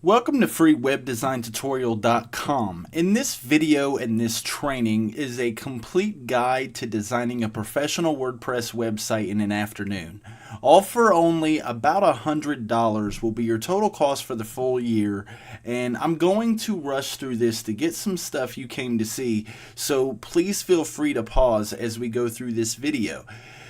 Welcome to FreeWebDesignTutorial.com. In this video and this training is a complete guide to designing a professional WordPress website in an afternoon. All for only about $100 will be your total cost for the full year, and I'm going to rush through this to get some stuff you came to see, so please feel free to pause as we go through this video.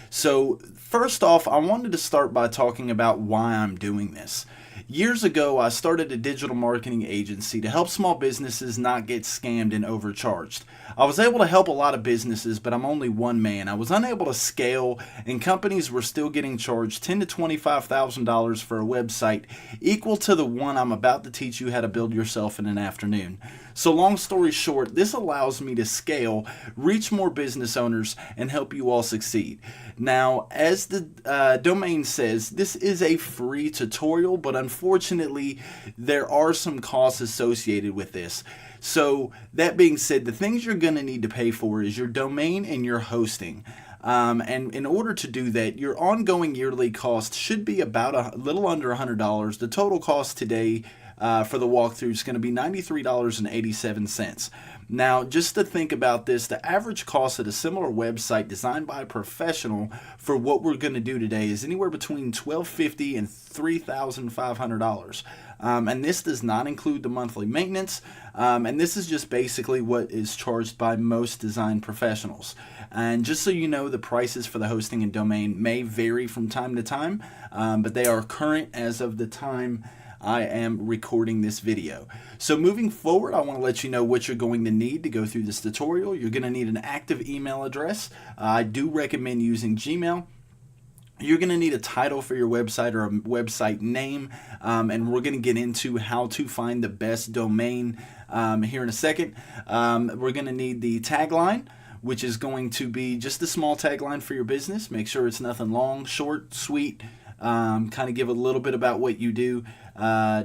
So first off, I wanted to start by talking about why I'm doing this. Years ago, I started a digital marketing agency to help small businesses not get scammed and overcharged. I was able to help a lot of businesses, but I'm only one man. I was unable to scale, and companies were still getting charged $10,000 to $25,000 for a website equal to the one I'm about to teach you how to build yourself in an afternoon. So long story short, this allows me to scale, reach more business owners, and help you all succeed. Now, as the domain says, this is a free tutorial, but unfortunately, there are some costs associated with this. So that being said, the things you're going to need to pay for is your domain and your hosting. And in order to do that, your ongoing yearly cost should be about a little under $100. The total cost today for the walkthrough is going to be $93.87. Now, just to think about this, the average cost of a similar website designed by a professional for what we're going to do today is anywhere between $1,250 and $3,500. And this does not include the monthly maintenance, and this is just basically what is charged by most design professionals. And just so you know, the prices for the hosting and domain may vary from time to time, but they are current as of the time I am recording this video. So moving forward, I want to let you know what you're going to need to go through this tutorial. You're going to need an active email address. I do recommend using Gmail. You're going to need a title for your website or a website name, and we're going to get into how to find the best domain here in a second. We're going to need the tagline, which is going to be just a small tagline for your business. Make sure it's nothing long, short, sweet, kind of give a little bit about what you do.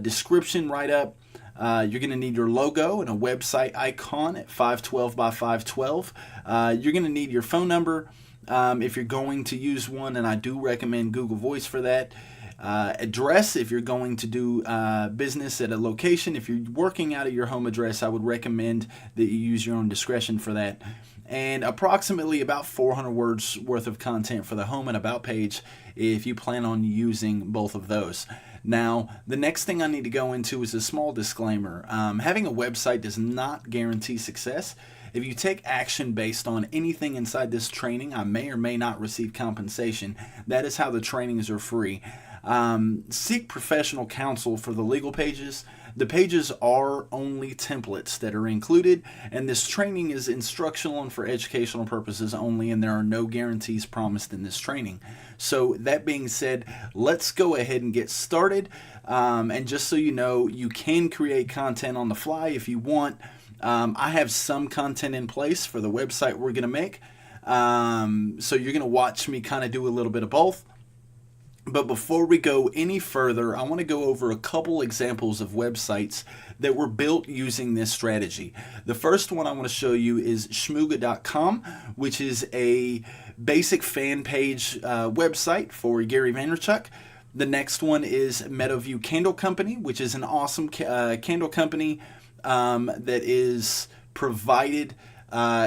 Description right up. You're going to need your logo and a website icon at 512 by 512. You're going to need your phone number if you're going to use one, and I do recommend Google Voice for that. Address if you're going to do business at a location. If you're working out of your home address, I would recommend that you use your own discretion for that. And approximately about 400 words worth of content for the home and about page if you plan on using both of those. Now, the next thing I need to go into is a small disclaimer. Having a website does not guarantee success. If you take action based on anything inside this training, I may or may not receive compensation. That is how the trainings are free. Seek professional counsel for the legal pages. The pages are only templates that are included, and this training is instructional and for educational purposes only, and there are no guarantees promised in this training. So that being said, let's go ahead and get started. And just so you know, you can create content on the fly if you want. I have some content in place for the website we're going to make. So you're going to watch me kind of do a little bit of both. But before we go any further, I want to go over a couple examples of websites that were built using this strategy. The first one I want to show you is Schmooga.com, which is a basic fan page website for Gary Vaynerchuk. The next one is Meadowview Candle Company, which is an awesome candle company that is provided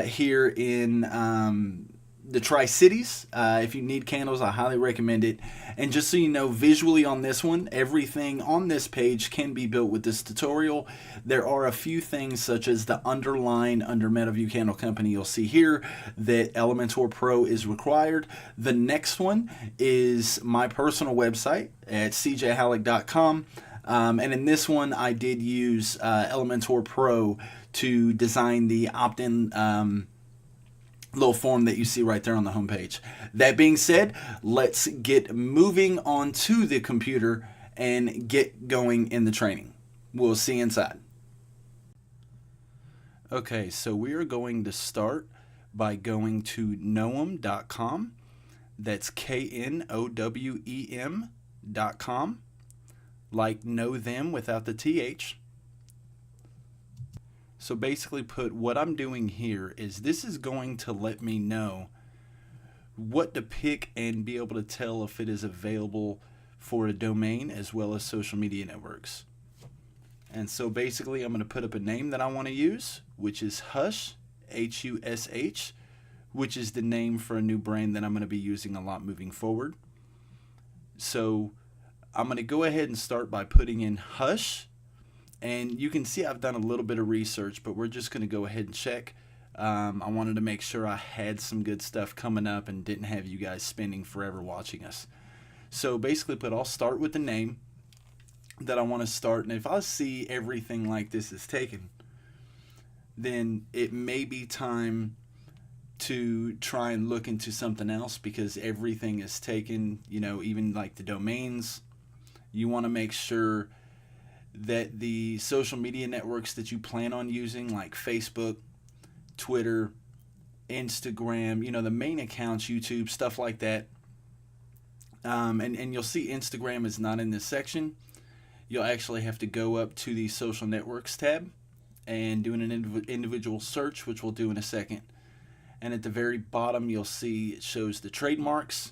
here in the Tri-Cities. If you need candles, I highly recommend it. And just so you know, visually on this one, everything on this page can be built with this tutorial. There are a few things such as the underline under Meadowview Candle Company you'll see here that Elementor Pro is required. The next one is my personal website at cjhalleck.com. And in this one, I did use Elementor Pro to design the opt-in little form that you see right there on the homepage. That being said, let's get moving on to the computer and get going in the training. We'll see you inside. Okay, so we are going to start by going to knowem.com. That's knowem.com. Like know them without the TH. So basically put, what I'm doing here is this is going to let me know what to pick and be able to tell if it is available for a domain as well as social media networks. And so basically I'm going to put up a name that I want to use, which is Hush, Hush, which is the name for a new brand that I'm going to be using a lot moving forward. So I'm going to go ahead and start by putting in Hush. And you can see I've done a little bit of research, but we're just going to go ahead and check. I wanted to make sure I had some good stuff coming up and didn't have you guys spending forever watching us. So basically I'll start with the name that I want to start. And if I see everything like this is taken, then it may be time to try and look into something else, because everything is taken, even like the domains. You want to make sure that the social media networks that you plan on using, like Facebook, Twitter, Instagram, the main accounts, YouTube, stuff like that. And you'll see Instagram is not in this section. You'll actually have to go up to the social networks tab and do an individual search, which we'll do in a second. And at the very bottom, you'll see it shows the trademarks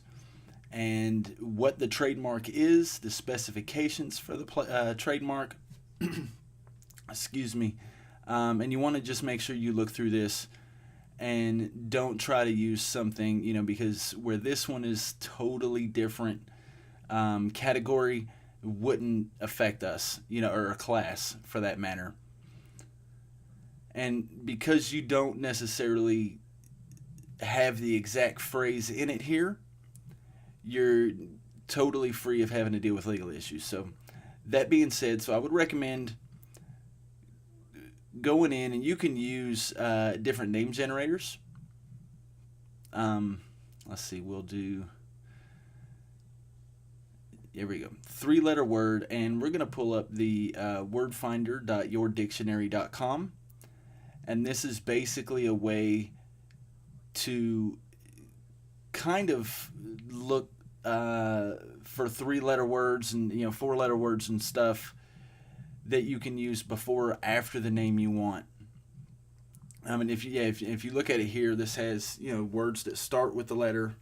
and what the trademark is, the specifications for the trademark. Excuse me. And you want to just make sure you look through this and don't try to use something, because where this one is totally different category wouldn't affect us, or a class for that matter. And because you don't necessarily have the exact phrase in it here, you're totally free of having to deal with legal issues. So that being said, I would recommend going in, and you can use different name generators. Let's see, we'll do, here we go, 3-letter word, and we're going to pull up the wordfinder.yourdictionary.com, and this is basically a way to kind of look for 3-letter words and 4-letter words and stuff that you can use before or after the name you want. I mean, if you look at it here, this has words that start with the letter,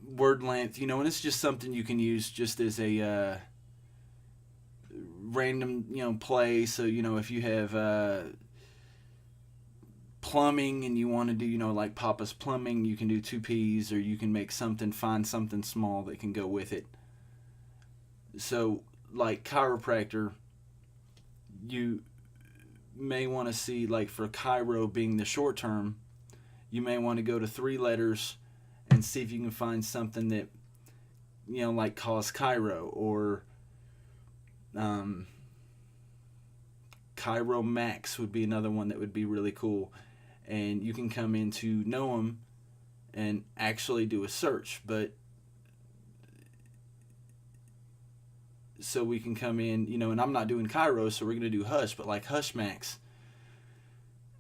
word length, and it's just something you can use just as a random play. So if you have plumbing and you want to do like Papa's Plumbing, you can do 2 P's, or you can find something small that can go with it. So like chiropractor, you may want to see, like for chiro being the short term, you may want to go to 3 letters and see if you can find something that like cause chiro, or Chiro Max would be another one that would be really cool. And you can come into Noam and actually do a search. But so we can come in, and I'm not doing Chiro, so we're going to do Hush, but like Hush Max.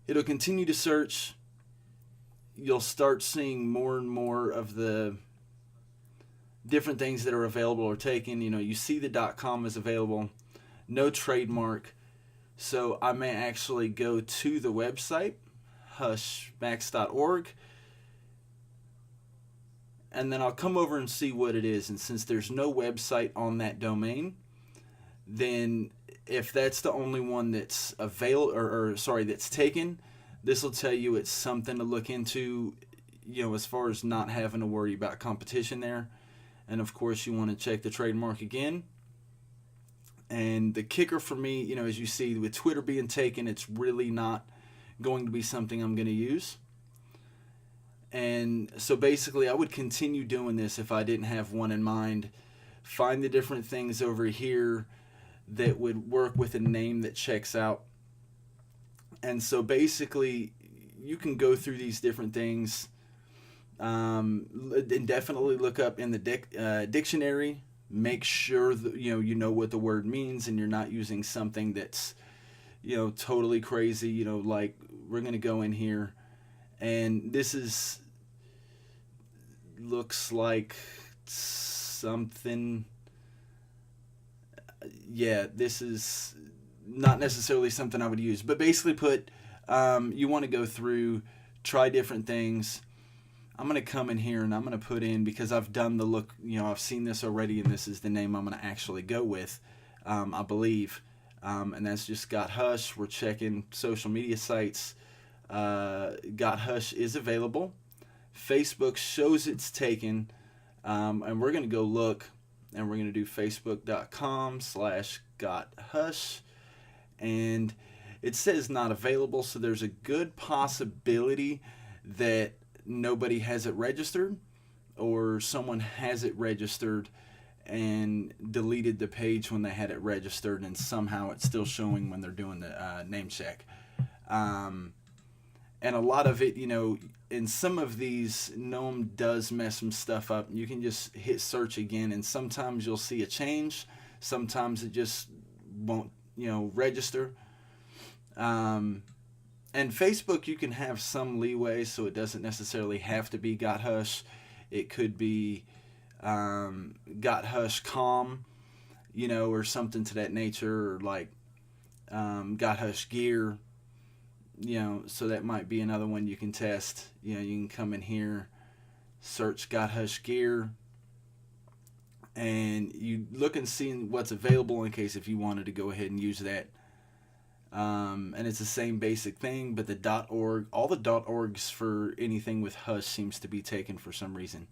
It'll continue to search. You'll start seeing more and more of the different things that are available or taken. You see the .com is available, no trademark. So I may actually go to the website, hushmax.org, and then I'll come over and see what it is. And since there's no website on that domain, then if that's the only one that's available, that's taken, this will tell you it's something to look into, as far as not having to worry about competition there. And of course, you want to check the trademark again. And the kicker for me, as you see with Twitter being taken, it's really not going to be something I'm going to use. And so basically, I would continue doing this if I didn't have one in mind. Find the different things over here that would work with a name that checks out. And so basically, you can go through these different things and definitely look up in the dictionary. Make sure that you know what the word means, and you're not using something that's totally crazy. Like we're gonna go in here, and this looks like something. Yeah, this is not necessarily something I would use, but basically you want to go through, try different things. I'm going to come in here and I'm going to put in, because I've done the look, I've seen this already, and this is the name I'm going to actually go with, I believe. And that's just Got Hush. We're checking social media sites. Got Hush is available. Facebook shows it's taken. And we're going to go look, and we're going to do facebook.com/GotHush. And it says not available, so there's a good possibility that nobody has it registered, or someone has it registered and deleted the page when they had it registered, and somehow it's still showing when they're doing the name check. And a lot of it, in some of these, GNOME does mess some stuff up. You can just hit search again, and sometimes you'll see a change. Sometimes it just won't, register. And Facebook, you can have some leeway, so it doesn't necessarily have to be Got Hush. It could be Got Hush Com, or something to that nature, or like Got Hush Gear, so that might be another one you can test. You can come in here, search Got Hush Gear, and you look and see what's available in case if you wanted to go ahead and use that. And it's the same basic thing, but the .org, all the .orgs for anything with Hush seems to be taken for some reason.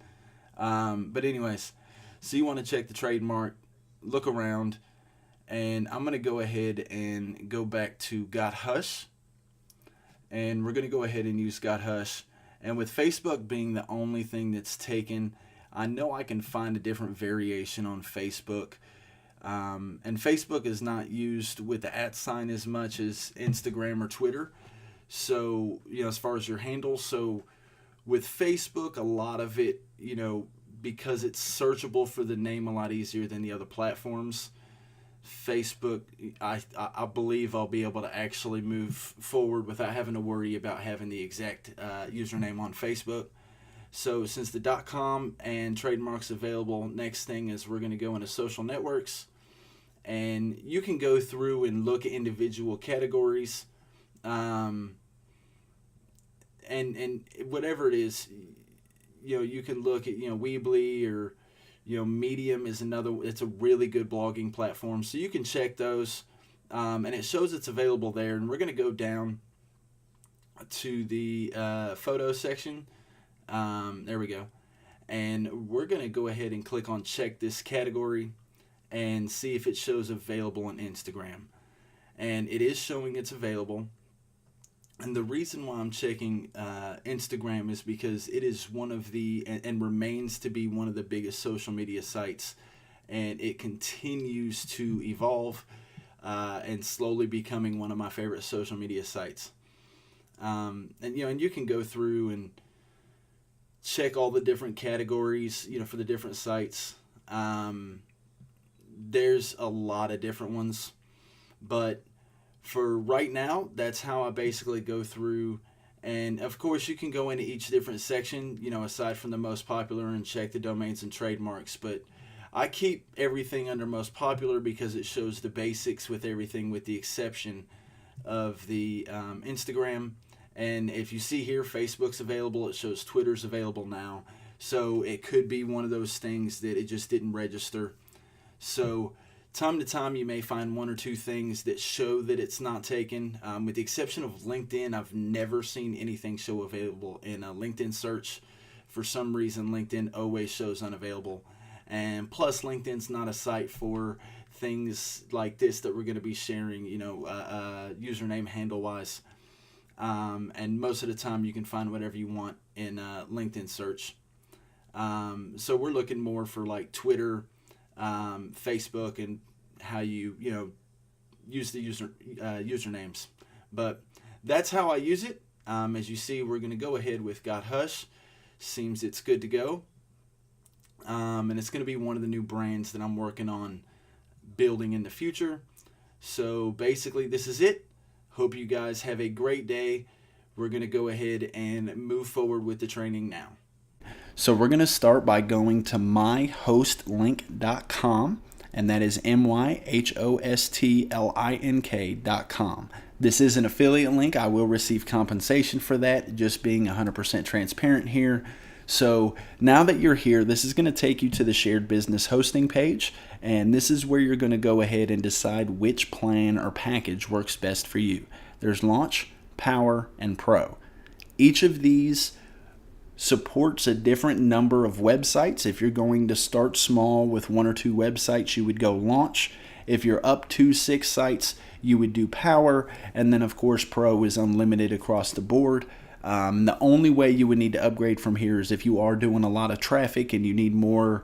But anyways, so you want to check the trademark, look around, and I'm going to go ahead and go back to Got Hush, and we're going to go ahead and use Got Hush. And with Facebook being the only thing that's taken, I know I can find a different variation on Facebook. And Facebook is not used with the @ sign as much as Instagram or Twitter. So, as far as your handle. So with Facebook, a lot of it, because it's searchable for the name a lot easier than the other platforms, Facebook, I believe I'll be able to actually move forward without having to worry about having the exact username on Facebook. So since the .com and trademark's available, next thing is we're going to go into social networks. And you can go through and look at individual categories, and whatever it is, you can look at, Weebly, or, Medium is another. It's a really good blogging platform, so you can check those, and it shows it's available there. And we're going to go down to the photo section. There we go, and we're going to go ahead and click on check this category, and see if it shows available on Instagram. And it is showing it's available. And the reason why I'm checking Instagram is because it is one of the, and remains to be one of the biggest social media sites. And it continues to evolve and slowly becoming one of my favorite social media sites. And you can go through and check all the different categories, for the different sites. There's a lot of different ones, but for right now, that's how I basically go through. And of course, you can go into each different section, aside from the most popular, and check the domains and trademarks. But I keep everything under most popular because it shows the basics with everything, with the exception of the Instagram. And if you see here, Facebook's available. It shows Twitter's available now. So it could be one of those things that it just didn't register. So time to time, you may find one or two things that show that it's not taken. With the exception of LinkedIn, I've never seen anything show available in a LinkedIn search. For some reason, LinkedIn always shows unavailable. And plus, LinkedIn's not a site for things like this that we're going to be sharing, username handle-wise. And most of the time, you can find whatever you want in LinkedIn search. So we're looking more for like Twitter, Facebook, and how you use the usernames. But that's how I use it. As you see, we're going to go ahead with Got Hush. Seems it's good to go. And it's going to be one of the new brands that I'm working on building in the future. So basically, this is it. Hope you guys have a great day. We're going to go ahead and move forward with the training now. So we're going to start by going to myhostlink.com, and that is myhostlink.com. This is an affiliate link. I will receive compensation for that, just being 100% transparent here. So now that you're here, this is going to take you to the shared business hosting page, and this is where you're going to go ahead and decide which plan or package works best for you. There's Launch, Power, and Pro. Each of these supports a different number of websites. If you're going to start small with 1 or 2 websites, you would go Launch. If you're up to 6 sites, you would do Power, and then of course Pro is unlimited across the board. The only way you would need to upgrade from here is if you are doing a lot of traffic and you need more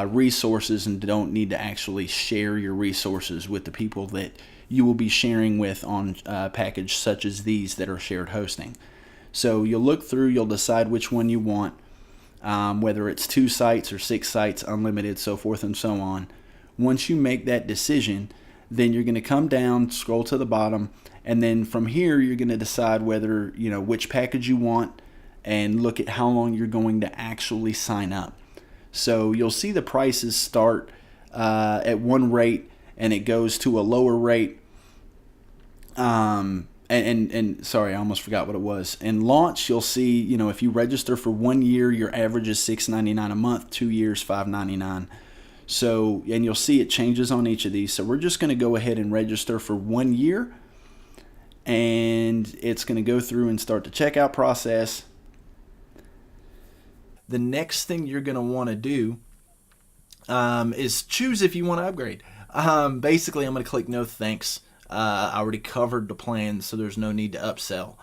resources and don't need to actually share your resources with the people that you will be sharing with on a package such as these that are shared hosting. So you'll look through, you'll decide which one you want, whether it's 2 sites or 6 sites, unlimited, so forth and so on. Once you make that decision, then you're going to come down, scroll to the bottom, and then from here you're going to decide whether, which package you want and look at how long you're going to actually sign up. So you'll see the prices start at one rate and it goes to a lower rate. And sorry, I almost forgot what it was. In Launch, you'll see, if you register for 1 year, your average is $6.99 a month, 2 years, $5.99. So, and you'll see it changes on each of these. So we're just going to go ahead and register for 1 year, and it's going to go through and start the checkout process. The next thing you're going to want to do is choose if you want to upgrade. Basically, I'm going to click no thanks. I already covered the plan, so there's no need to upsell.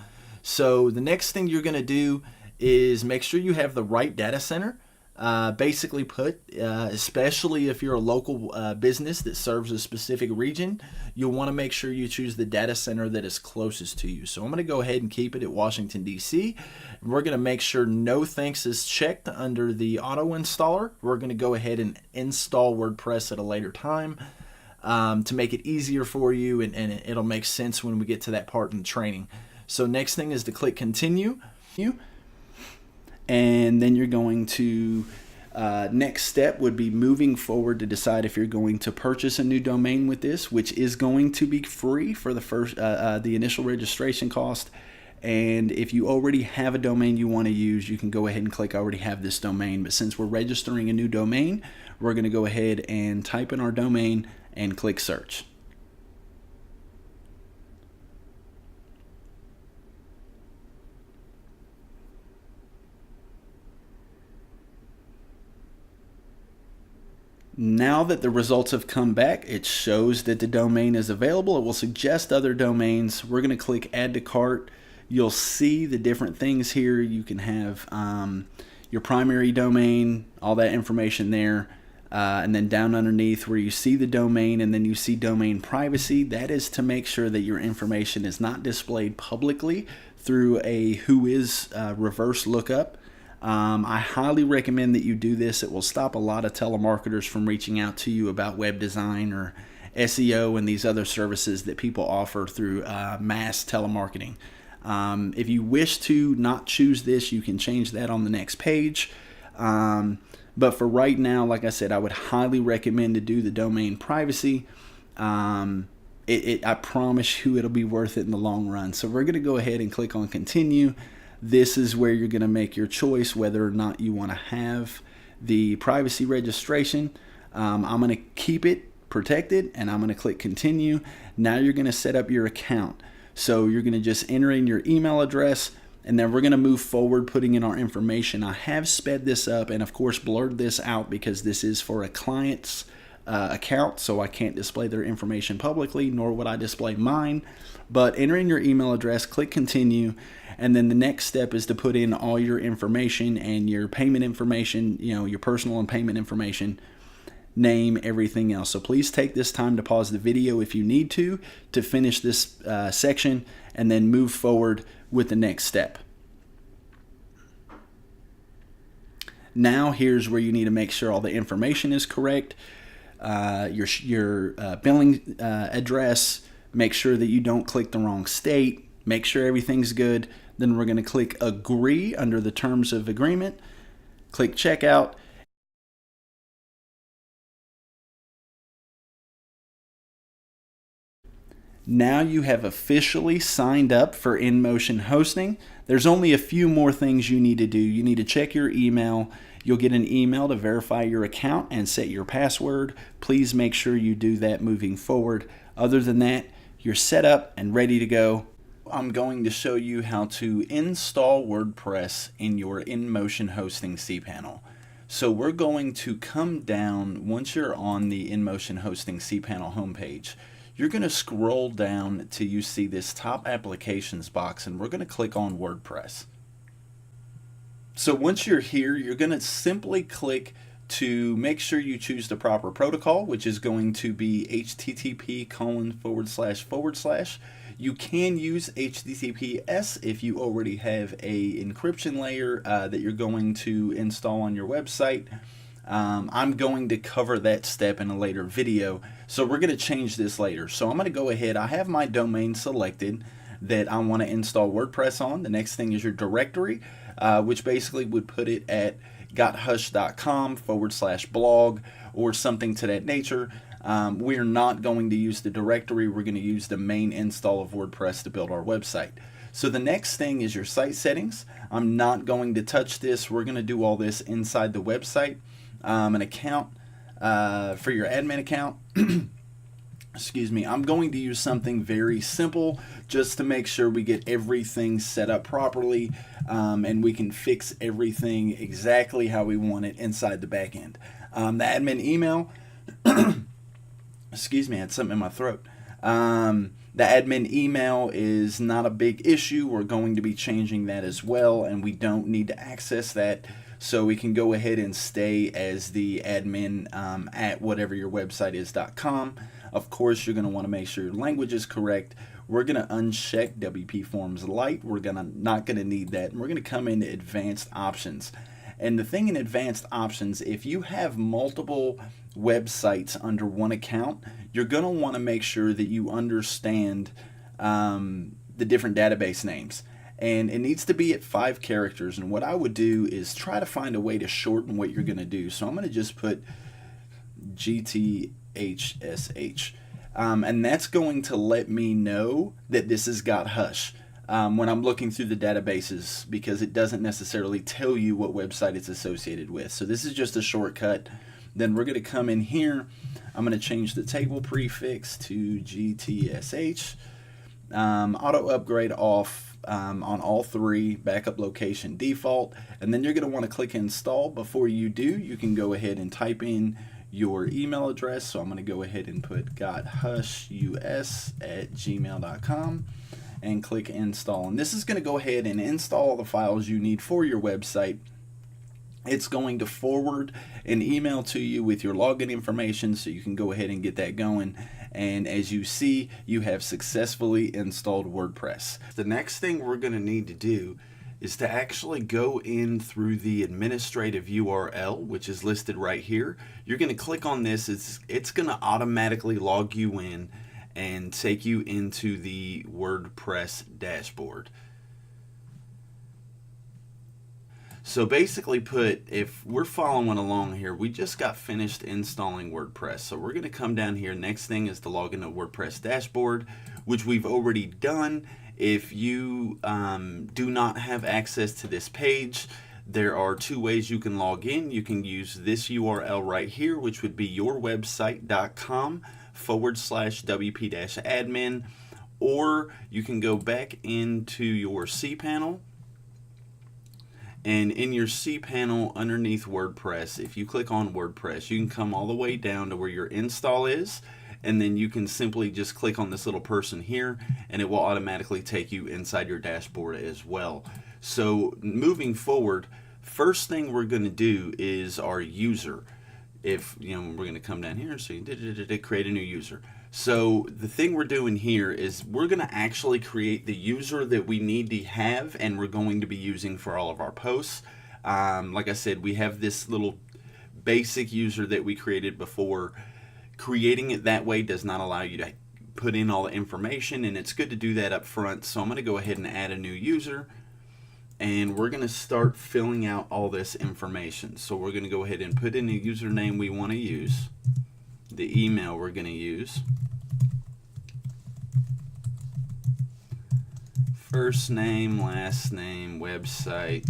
So the next thing you're going to do is make sure you have the right data center. Basically especially if you're a local business that serves a specific region, you'll want to make sure you choose the data center that is closest to you. So I'm going to go ahead and keep it at Washington, D.C. We're going to make sure no thanks is checked under the auto installer. We're going to go ahead and install WordPress at a later time to make it easier for you, and it'll make sense when we get to that part in the training. So next thing is to click continue. And then you're going to, next step would be moving forward to decide if you're going to purchase a new domain with this, which is going to be free for the first, the initial registration cost. And if you already have a domain you want to use, you can go ahead and click I already have this domain. But since we're registering a new domain, we're going to go ahead and type in our domain and click search. Now that the results have come back, it shows that the domain is available. It will suggest other domains. We're going to click add to cart. You'll see the different things here. You can have your primary domain, all that information there. And then down underneath where you see the domain and then you see domain privacy, that is to make sure that your information is not displayed publicly through a whois reverse lookup. I highly recommend that you do this. It will stop a lot of telemarketers from reaching out to you about web design or SEO and these other services that people offer through mass telemarketing. If you wish to not choose this, you can change that on the next page. But for right now, like I said, I would highly recommend to do the domain privacy. I promise you it'll be worth it in the long run. So we're going to go ahead and click on continue. This is where you're going to make your choice whether or not you want to have the privacy registration. I'm going to keep it protected and I'm going to click continue. Now you're going to set up your account. So you're going to just enter in your email address, and then we're going to move forward putting in our information. I have sped this up and of course blurred this out because this is for a client's account, so I can't display their information publicly, nor would I display mine. But enter in your email address, click continue, and then the next step is to put in all your information and your payment information, your personal and payment information, name, everything else. So please take this time to pause the video if you need to finish this section and then move forward with the next step. Now here's where you need to make sure all the information is correct. Your billing address, make sure that you don't click the wrong state, make sure everything's good. Then we're going to click agree under the terms of agreement, click checkout. Now you have officially signed up for InMotion hosting. There's only a few more things you need to do. You need to check your email. You'll get an email to verify your account and set your password. Please make sure you do that moving forward. Other than that, you're set up and ready to go. I'm going to show you how to install WordPress in your InMotion hosting cPanel. So we're going to come down, once you're on the InMotion hosting cPanel homepage, you're going to scroll down till you see this top applications box, and we're going to click on WordPress. So once you're here, you're going to simply click to make sure you choose the proper protocol, which is going to be http://. You can use HTTPS if you already have a encryption layer that you're going to install on your website. I'm going to cover that step in a later video, so we're going to change this later. So I'm going to go ahead. I have my domain selected that I want to install WordPress on. The next thing is your directory, which basically would put it at gothush.com/blog or something to that nature. We're not going to use the directory. We're going to use the main install of WordPress to build our website. So the next thing is your site settings. I'm not going to touch this. We're going to do all this inside the website. An account for your admin account. Excuse me. I'm going to use something very simple just to make sure we get everything set up properly and we can fix everything exactly how we want it inside the back end. The admin email, excuse me, I had something in my throat. The admin email is not a big issue. We're going to be changing that as well, and we don't need to access that. So we can go ahead and stay as the admin at whatever your website is.com. Of course, you're going to want to make sure your language is correct. We're going to uncheck WP Forms Lite. We're not going to need that. And we're going to come into Advanced Options. And the thing in Advanced Options, if you have multiple websites under one account, you're going to want to make sure that you understand the different database names. And it needs to be at 5 characters. And what I would do is try to find a way to shorten what you're going to do. So I'm going to just put GTHSH. And that's going to let me know that this has got Hush when I'm looking through the databases, because it doesn't necessarily tell you what website it's associated with. So this is just a shortcut. Then we're going to come in here. I'm going to change the table prefix to GTSH. Auto upgrade off on all 3, backup location default, and then you're going to want to click install. Before you do, you can go ahead and type in your email address. So I'm going to go ahead and put gothushus@gmail.com and click install. And this is going to go ahead and install all the files you need for your website. It's going to forward an email to you with your login information, so you can go ahead and get that going. And as you see, you have successfully installed WordPress. The next thing we're going to need to do is to actually go in through the administrative URL, which is listed right here. You're going to click on this. It's going to automatically log you in and take you into the WordPress dashboard. So basically put, if we're following along here, we just got finished installing WordPress. So we're going to come down here. Next thing is to log into WordPress dashboard, which we've already done. If you do not have access to this page, there are 2 ways you can log in. You can use this URL right here, which would be yourwebsite.com/wp-admin, or you can go back into your cPanel. And in your cPanel underneath WordPress, if you click on WordPress, you can come all the way down to where your install is, and then you can simply just click on this little person here, and it will automatically take you inside your dashboard as well. So moving forward, first thing we're going to do is our user. If we're going to come down here, so you create a new user. So the thing we're doing here is we're going to actually create the user that we need to have, and we're going to be using for all of our posts. Like I said, we have this little basic user that we created before. Creating it that way does not allow you to put in all the information, and it's good to do that up front. So I'm going to go ahead and add a new user, and we're going to start filling out all this information. So we're going to go ahead and put in the username we want to use, the email we're going to use, first name, last name, website,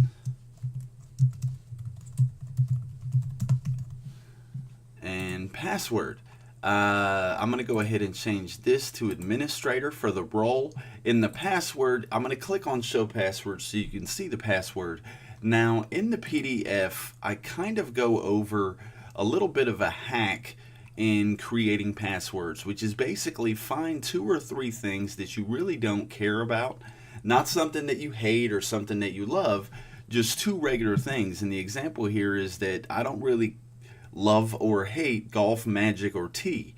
and password. I'm going to go ahead and change this to administrator for the role. In the password, I'm going to click on show password so you can see the password. Now in the PDF, I kind of go over a little bit of a hack in creating passwords, which is basically find 2 or 3 things that you really don't care about, not something that you hate or something that you love, just 2 regular things. And the example here is that I don't really love or hate golf, magic, or tea.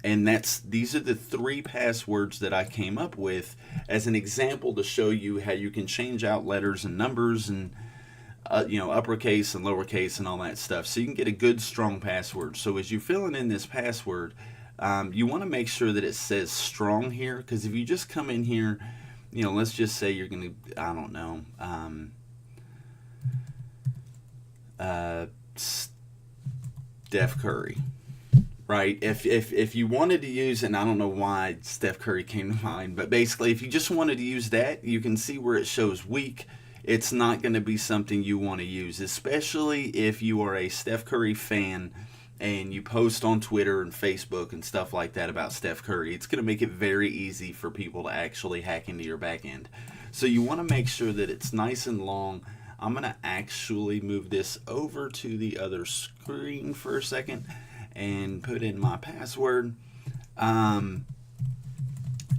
And these are the 3 passwords that I came up with as an example to show you how you can change out letters and numbers and uppercase and lowercase and all that stuff, so you can get a good strong password. So as you're filling in this password, you want to make sure that it says strong here, because if you just come in here, let's just say you're gonna, I don't know, Steph Curry, right? If you wanted to use, and I don't know why Steph Curry came to mind, but basically if you just wanted to use that, you can see where it shows weak. It's not going to be something you want to use, especially if you are a Steph Curry fan and you post on Twitter and Facebook and stuff like that about Steph Curry. It's going to make it very easy for people to actually hack into your back end. So you want to make sure that it's nice and long. I'm going to actually move this over to the other screen for a second and put in my password.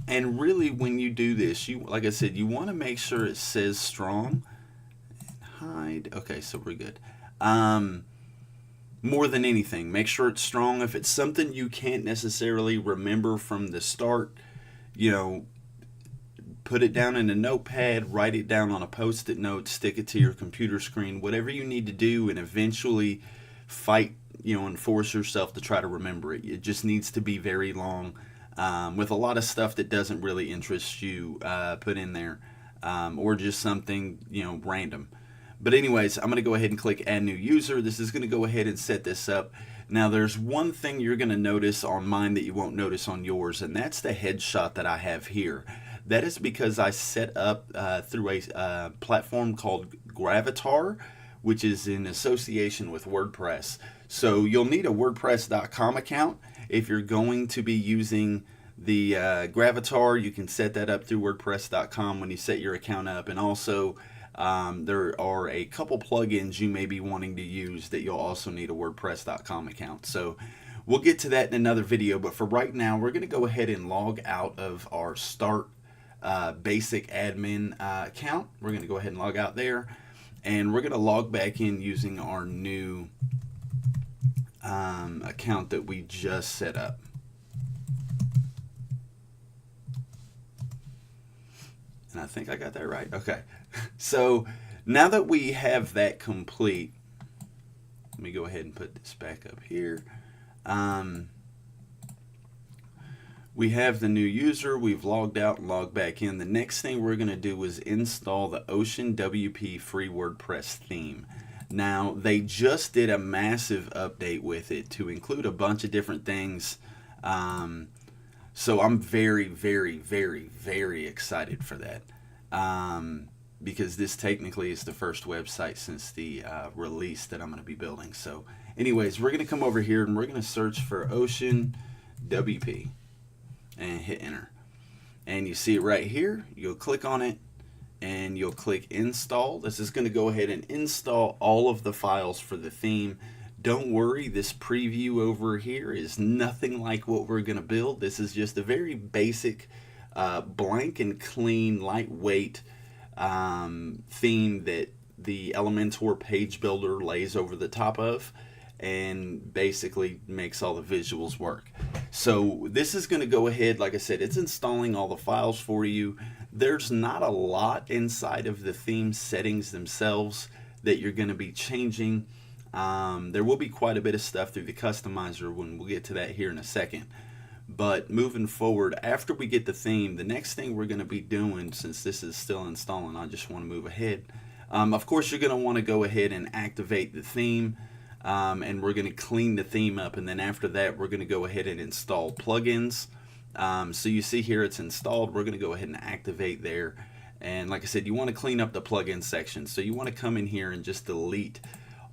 And really, when you do this, like I said, you want to make sure it says strong. Hide. Okay, so we're good. More than anything, make sure it's strong. If it's something you can't necessarily remember from the start, put it down in a notepad, write it down on a post-it note, stick it to your computer screen, whatever you need to do, and eventually fight, and force yourself to try to remember it. It just needs to be very long. With a lot of stuff that doesn't really interest you put in there, or just something random. But anyways, I'm going to go ahead and click add new user. This is going to go ahead and set this up. Now there's one thing you're going to notice on mine that you won't notice on yours, and that's the headshot that I have here. That is because I set up through a platform called Gravatar, which is in association with WordPress. So you'll need a WordPress.com account. If you're going to be using the Gravatar, you can set that up through WordPress.com when you set your account up. And also, there are a couple plugins you may be wanting to use that you'll also need a WordPress.com account. So we'll get to that in another video. But for right now, we're going to go ahead and log out of our Start Basic Admin account. We're going to go ahead and log out there. And we're going to log back in using our new account that we just set up. And I think I got that right. Okay. So now that we have that complete, let me go ahead and put this back up here. We have the new user. We've logged out and logged back in. The next thing we're going to do is install the Ocean WP free WordPress theme. Now, they just did a massive update with it to include a bunch of different things. So I'm very, very, very, very excited for that. Because this technically is the first website since the release that I'm going to be building. So anyways, we're going to come over here and we're going to search for Ocean WP and hit enter. And you see it right here. You'll click on it and you'll click install. This is going to go ahead and install all of the files for the theme. Don't worry, this preview over here is nothing like what we're going to build. This is just a very basic, blank and clean, lightweight theme that the Elementor page builder lays over the top of and basically makes all the visuals work. So this is going to go ahead, like I said, it's installing all the files for you. There's not a lot inside of the theme settings themselves that you're going to be changing. There will be quite a bit of stuff through the customizer when we'll get to that here in a second. But moving forward, after we get the theme, the next thing we're going to be doing, since this is still installing, I just want to move ahead. Of course, you're going to want to go ahead and activate the theme, and we're going to clean the theme up. And then after that, we're going to go ahead and install plugins. So you see here it's installed. We're going to go ahead and activate there. And like I said, you want to clean up the plugin section. So you want to come in here and just delete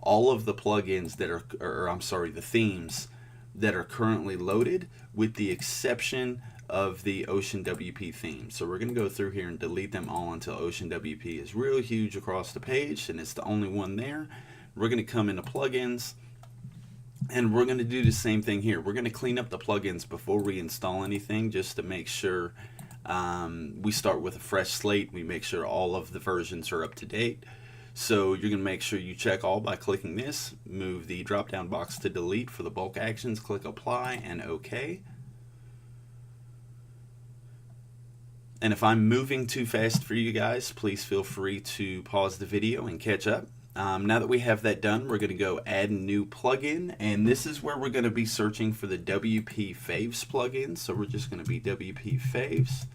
all of the plugins that are, or I'm sorry, the themes that are currently loaded, with the exception of the Ocean WP theme. So we're going to go through here and delete them all until Ocean WP is real huge across the page and it's the only one there. We're going to come into plugins, and we're going to do the same thing here. We're going to clean up the plugins before we install anything, just to make sure we start with a fresh slate. We make sure all of the versions are up to date. So you're going to make sure you check all by clicking this, move the drop down box to delete for the bulk actions, click apply and OK. And if I'm moving too fast for you guys, please feel free to pause the video and catch up. Now that we have that done, we're going to go add a new plugin, and this is where we're going to be searching for the WP Faves plugin. So we're just going to be WP Faves.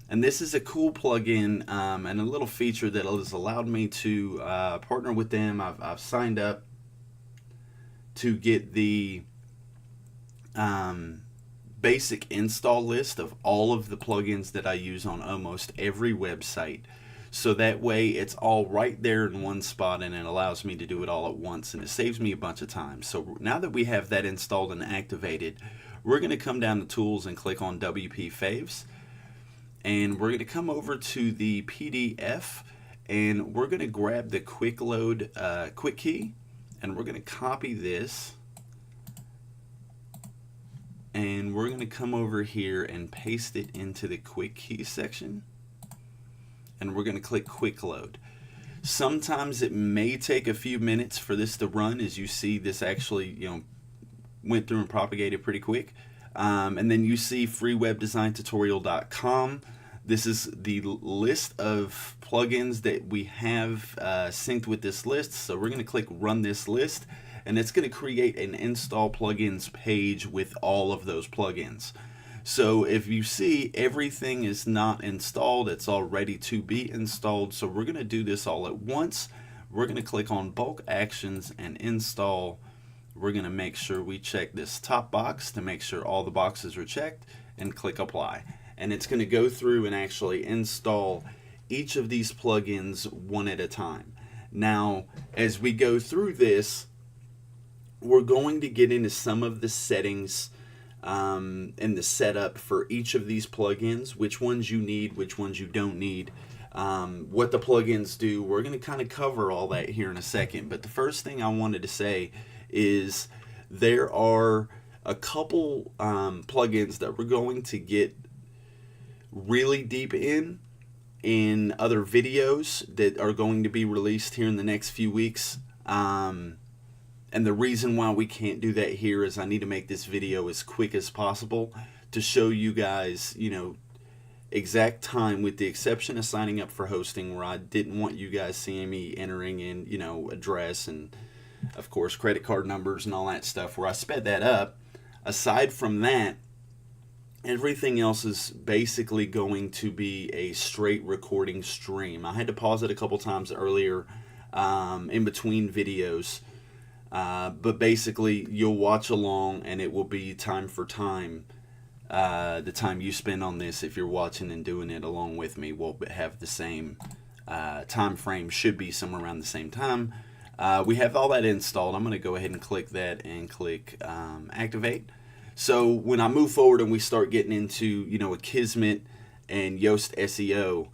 And this is a cool plugin and a little feature that has allowed me to partner with them. I've signed up to get the basic install list of all of the plugins that I use on almost every website. So that way it's all right there in one spot, and it allows me to do it all at once, and it saves me a bunch of time. So now that we have that installed and activated, we're going to come down to Tools and click on WP Faves. And we're going to come over to the PDF, and we're going to grab the quick load quick key, and we're going to copy this, and we're going to come over here and paste it into the quick key section, and we're going to click quick load. Sometimes it may take a few minutes for this to run. As you see, this actually went through and propagated pretty quick. And then you see FreeWebDesignTutorial.com. This is the list of plugins that we have synced with this list. So we're going to click Run This List, and it's going to create an Install Plugins page with all of those plugins. So if you see, everything is not installed, it's all ready to be installed. So we're going to do this all at once. We're going to click on Bulk Actions and Install. We're going to make sure we check this top box to make sure all the boxes are checked, and click Apply. And it's going to go through and actually install each of these plugins one at a time. Now, as we go through this, we're going to get into some of the settings and the setup for each of these plugins, which ones you need, which ones you don't need, what the plugins do. We're going to kind of cover all that here in a second. But the first thing I wanted to say is there are a couple plugins that we're going to get really deep in other videos that are going to be released here in the next few weeks. And the reason why we can't do that here is I need to make this video as quick as possible to show you guys, exact time, with the exception of signing up for hosting, where I didn't want you guys seeing me entering in, address and, of course, credit card numbers and all that stuff, where I sped that up. Aside from that, everything else is basically going to be a straight recording stream. I had to pause it a couple times earlier in between videos. But basically, you'll watch along, and it will be time for time. The time you spend on this, if you're watching and doing it along with me, will have the same time frame. Should be somewhere around the same time. We have all that installed. I'm going to go ahead and click that and click Activate. So when I move forward and we start getting into a Kismet and Yoast SEO,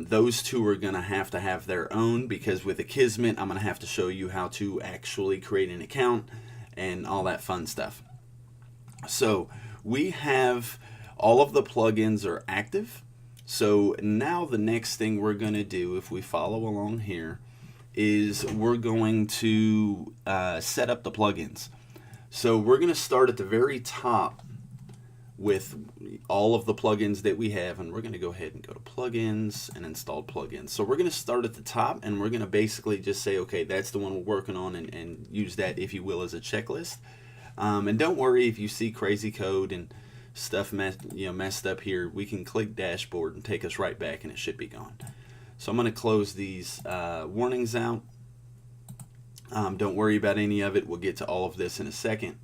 those two are going to have their own, because with a Kismet, I'm going to have to show you how to actually create an account and all that fun stuff. So we have all of the plugins are active. So now the next thing we're going to do, if we follow along here, is we're going to set up the plugins. So we're going to start at the very top with all of the plugins that we have, and we're going to go ahead and go to plugins and install plugins. So we're going to start at the top, and we're going to basically just say, okay, that's the one we're working on, and use that, if you will, as a checklist. And don't worry if you see crazy code and stuff messed up here. We can click dashboard and take us right back, and it should be gone. So I'm going to close these warnings out. Don't worry about any of it. We'll get to all of this in a second.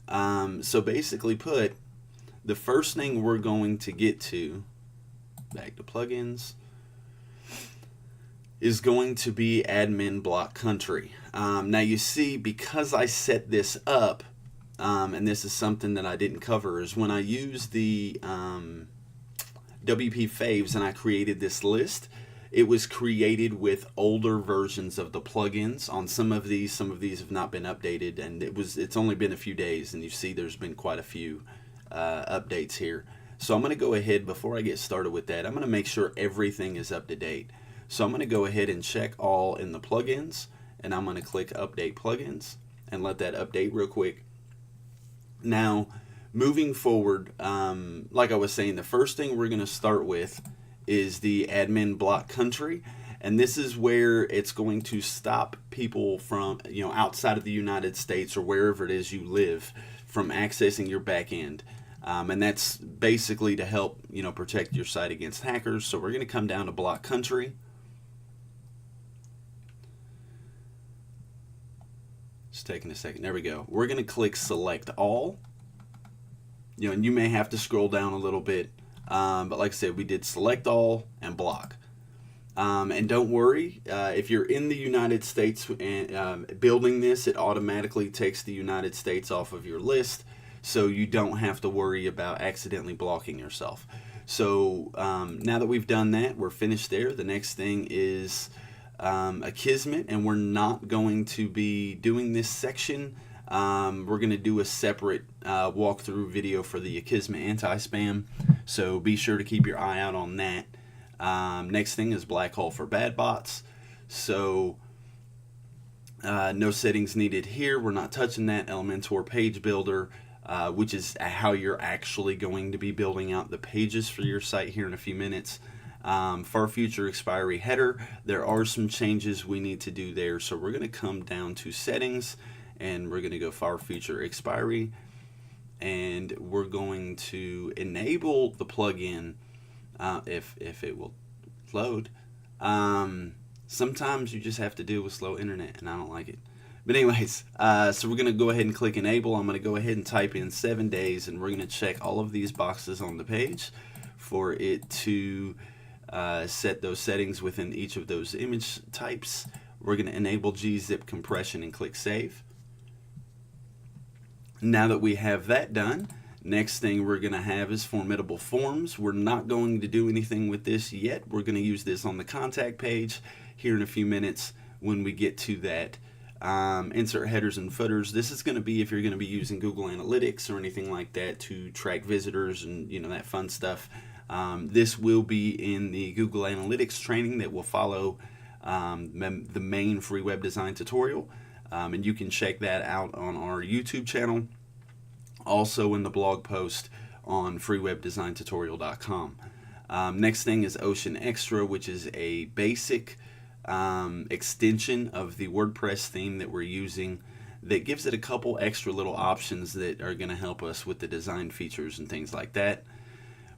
So basically put, the first thing we're going to get to, back to plugins, is going to be admin block country. Now you see, because I set this up, and this is something that I didn't cover, is when I use the WP faves and I created this list, it was created with older versions of the plugins. On some of these have not been updated, and it's only been a few days, and you see there's been quite a few updates here. So I'm going to go ahead, before I get started with that, I'm going to make sure everything is up to date. So I'm going to go ahead and check all in the plugins, and I'm going to click update plugins and let that update real quick. Now, moving forward, like I was saying, the first thing we're going to start with is the admin block country, and this is where it's going to stop people from, outside of the United States or wherever it is you live, from accessing your back end. And that's basically to help, protect your site against hackers. So we're going to come down to block country. Just taking a second. There we go. We're going to click select all. And you may have to scroll down a little bit. But like I said, we did select all and block. And don't worry, if you're in the United States and building this, it automatically takes the United States off of your list. So you don't have to worry about accidentally blocking yourself. So now that we've done that, we're finished there. The next thing is Akismet, and we're not going to be doing this section. We're going to do a separate walkthrough video for the Akismet anti-spam, so be sure to keep your eye out on that. Next thing is black hole for bad bots. So no settings needed here. We're not touching that. Elementor page builder, which is how you're actually going to be building out the pages for your site here in a few minutes. Far future expiry header, there are some changes we need to do there, so we're going to come down to settings and we're going to go far future expiry, and we're going to enable the plugin if it will load. Sometimes you just have to deal with slow internet, and I don't like it. But anyways, so we're going to go ahead and click enable. I'm going to go ahead and type in 7 days, and we're going to check all of these boxes on the page for it to set those settings within each of those image types. We're going to enable gzip compression and click save. Now that we have that done, next thing we're going to have is formidable forms. We're not going to do anything with this yet. We're going to use this on the contact page here in a few minutes when we get to that. Insert headers and footers. This is going to be if you're going to be using Google Analytics or anything like that to track visitors and that fun stuff. This will be in the Google Analytics training that will follow the main free web design tutorial. And you can check that out on our YouTube channel, also in the blog post on FreeWebDesignTutorial.com. Next thing is Ocean Extra, which is a basic extension of the WordPress theme that we're using that gives it a couple extra little options that are going to help us with the design features and things like that.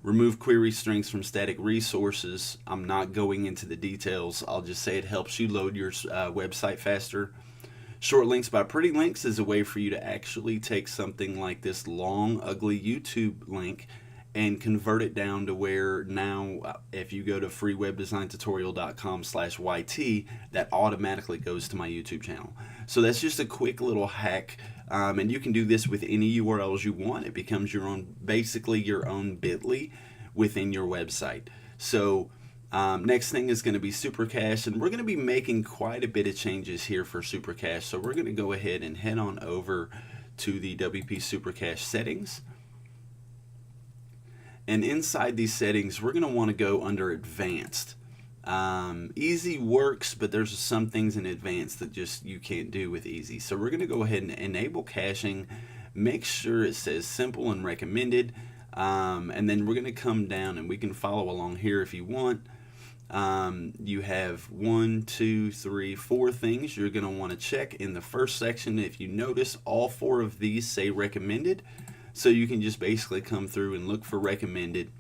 Remove query strings from static resources. I'm not going into the details. I'll just say it helps you load your website faster. Short links by pretty links is a way for you to actually take something like this long, ugly YouTube link and convert it down to where now if you go to FreeWebDesignTutorial.com/YT, that automatically goes to my YouTube channel. So that's just a quick little hack, and you can do this with any URLs you want. It becomes your own, basically your own bit.ly within your website. So next thing is going to be Super Cache, and we're going to be making quite a bit of changes here for Super Cache. So we're going to go ahead and head on over to the WP Super Cache settings. And inside these settings, we're going to want to go under Advanced. Easy works, but there's some things in Advanced that just you can't do with Easy. So we're going to go ahead and enable caching. Make sure it says Simple and Recommended. And then we're going to come down, and we can follow along here if you want. You have 1, 2, 3, 4 things you're going to want to check in the first section. If you notice, all 4 of these say recommended, so you can just basically come through and look for recommended,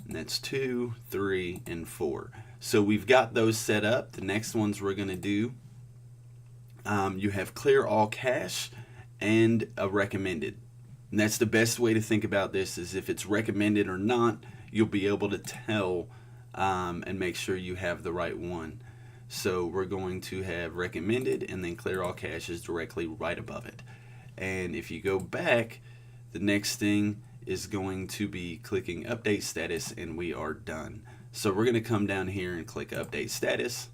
and that's 2, 3, and 4. So we've got those set up. The next ones we're going to do, you have clear all cache and a recommended. And that's the best way to think about this, is if it's recommended or not, you'll be able to tell and make sure you have the right one. So we're going to have recommended and then clear all caches directly right above it. And if you go back, the next thing is going to be clicking update status, and we are done. So we're going to come down here and click update status.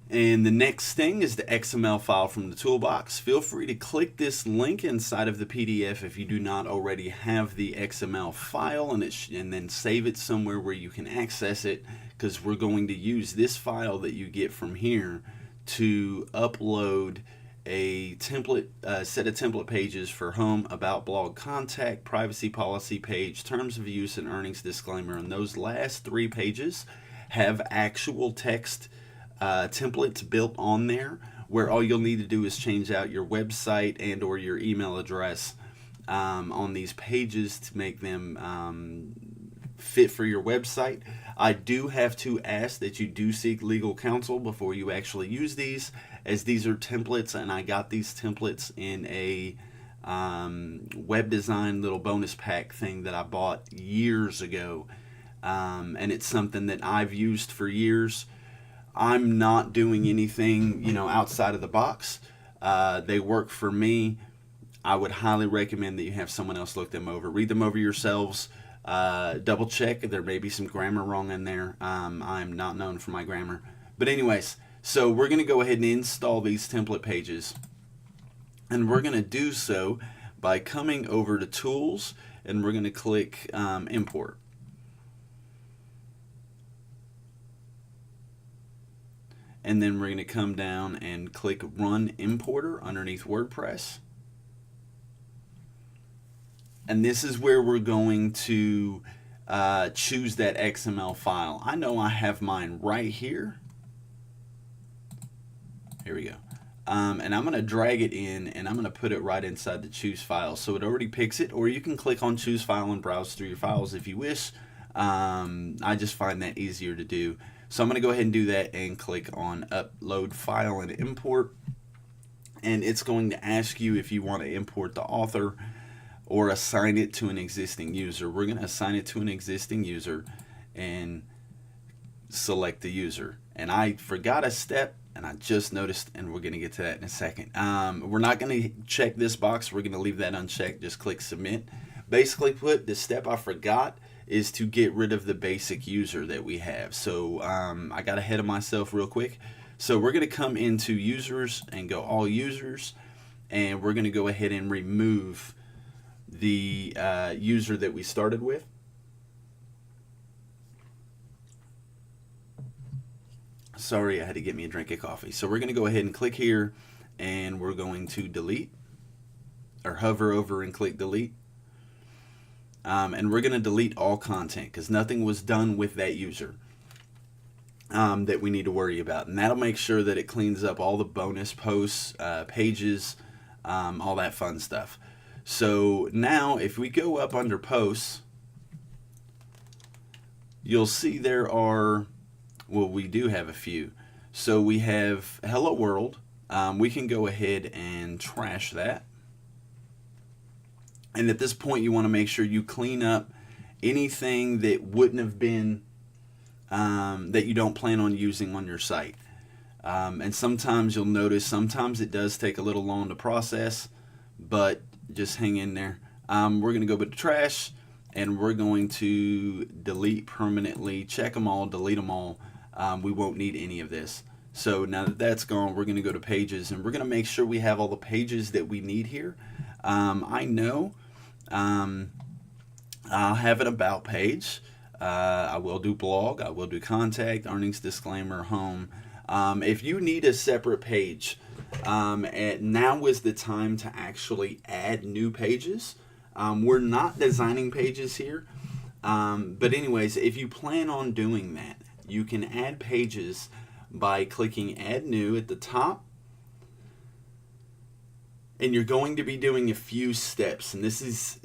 And the next thing is the XML file from the toolbox. Feel free to click this link inside of the PDF if you do not already have the XML file, and then save it somewhere where you can access it, because we're going to use this file that you get from here to upload a template, set of template pages for home, about, blog, contact, privacy policy page, terms of use, and earnings disclaimer. And those last 3 pages have actual text templates built on there, where all you'll need to do is change out your website and or your email address on these pages to make them fit for your website. I do have to ask that you do seek legal counsel before you actually use these, as these are templates, and I got these templates in a web design little bonus pack thing that I bought years ago, and it's something that I've used for years. I'm not doing anything, outside of the box. They work for me. I would highly recommend that you have someone else look them over. Read them over yourselves. Double check. There may be some grammar wrong in there. I'm not known for my grammar. But anyways, so we're going to go ahead and install these template pages. And we're going to do so by coming over to Tools, and we're going to click Import. And then we're going to come down and click Run Importer underneath WordPress. And this is where we're going to choose that XML file. I know I have mine right here. Here we go. And I'm going to drag it in, and I'm going to put it right inside the Choose File. So it already picks it, or you can click on Choose File and browse through your files if you wish. I just find that easier to do. So I'm going to go ahead and do that and click on Upload File and Import. And it's going to ask you if you want to import the author or assign it to an existing user. We're going to assign it to an existing user and select the user. And I forgot a step, and I just noticed, and we're going to get to that in a second. We're not going to check this box. We're going to leave that unchecked. Just click Submit. Basically put, the step I forgot is to get rid of the basic user that we have. So I got ahead of myself real quick. So we're going to come into Users and go All Users, and we're going to go ahead and remove the user that we started with. Sorry, I had to get me a drink of coffee. So we're going to go ahead and click here, and we're going to delete, or hover over and click delete. And we're going to delete all content, because nothing was done with that user that we need to worry about. And that'll make sure that it cleans up all the bonus posts, pages, all that fun stuff. So now if we go up under posts, you'll see there are, well, we do have a few. So we have Hello World. We can go ahead and trash that. And at this point, you want to make sure you clean up anything that wouldn't have been, that you don't plan on using on your site. And sometimes you'll notice, sometimes it does take a little long to process, but just hang in there. We're going to go to trash, and we're going to delete permanently, check them all, delete them all. We won't need any of this. So now that that's gone, we're going to go to pages, and we're going to make sure we have all the pages that we need here. I know I'll have an about page. I will do blog. I will do contact, earnings disclaimer, home. If you need a separate page, now is the time to actually add new pages. We're not designing pages here. But anyways, if you plan on doing that, you can add pages by clicking Add New at the top. And you're going to be doing a few steps. And this is,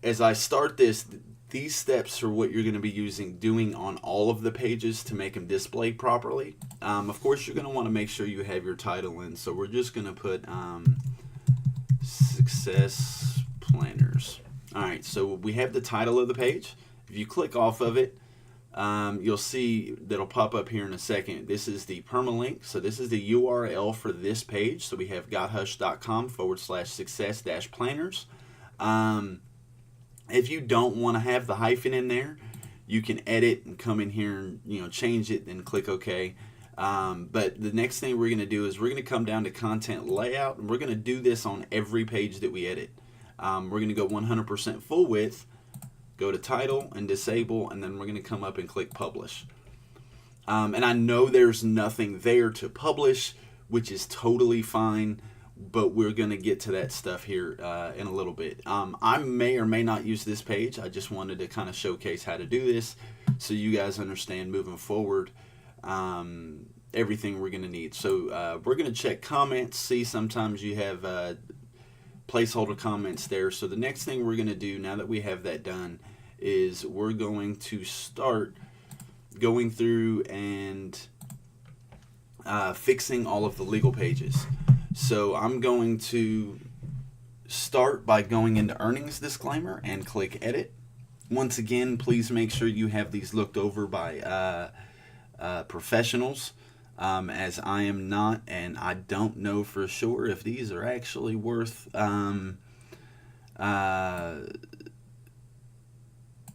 as I start this, these steps are what you're going to be doing on all of the pages to make them display properly. Of course, you're going to want to make sure you have your title in. So we're just going to put Success Planners. All right, so we have the title of the page. If you click off of it, you'll see that'll pop up here in a second. This is the permalink. So this is the URL for this page. So we have gothush.com/success-planners. If you don't want to have the hyphen in there, you can edit and come in here and change it and click OK. But the next thing we're going to do is we're going to come down to content layout, and we're going to do this on every page that we edit. We're going to go 100% full width, go to title and disable, and then we're going to come up and click publish. And I know there's nothing there to publish, which is totally fine, but we're going to get to that stuff here in a little bit. I may or may not use this page. I just wanted to kind of showcase how to do this so you guys understand moving forward everything we're going to need. So we're going to check comments, see sometimes you have placeholder comments there. So the next thing we're going to do now that we have that done is we're going to start going through and fixing all of the legal pages. So I'm going to start by going into earnings disclaimer and click edit. Once again, please make sure you have these looked over by professionals, as I am not, and I don't know for sure if these are actually worth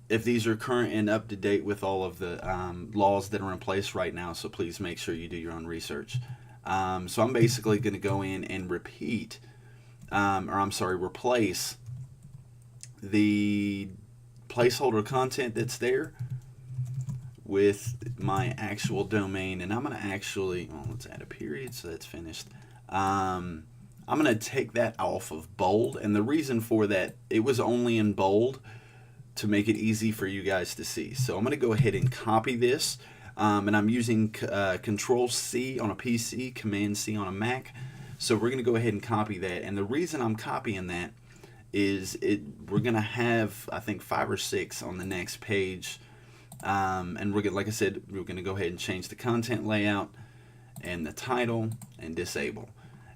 if these are current and up to date with all of the laws that are in place right now. So please make sure you do your own research. So I'm basically going to go in and repeat, replace the placeholder content that's there with my actual domain, and I'm going to actually, let's add a period so that's finished. I'm going to take that off of bold, and the reason for that, it was only in bold to make it easy for you guys to see. So I'm going to go ahead and copy this, and I'm using Control C on a PC, Command C on a Mac. So we're going to go ahead and copy that, and the reason I'm copying that is we're going to have, I think, 5 or 6 on the next page. And we're gonna, like I said, we're going to go ahead and change the content layout and the title and disable.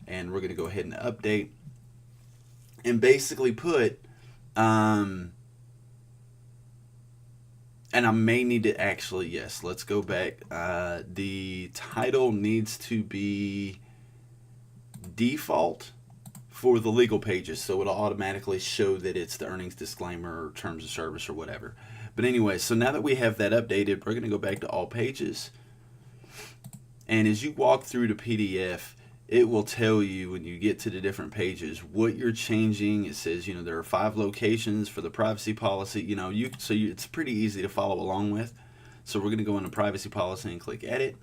And we're going to go ahead and update and basically put, and I may need to actually, yes, let's go back. The title needs to be default for the legal pages, so it'll automatically show that it's the earnings disclaimer or terms of service or whatever. But anyway, so now that we have that updated, we're going to go back to all pages. And as you walk through the PDF, it will tell you when you get to the different pages what you're changing. It says, there are 5 locations for the privacy policy. It's pretty easy to follow along with. So we're going to go into privacy policy and click edit.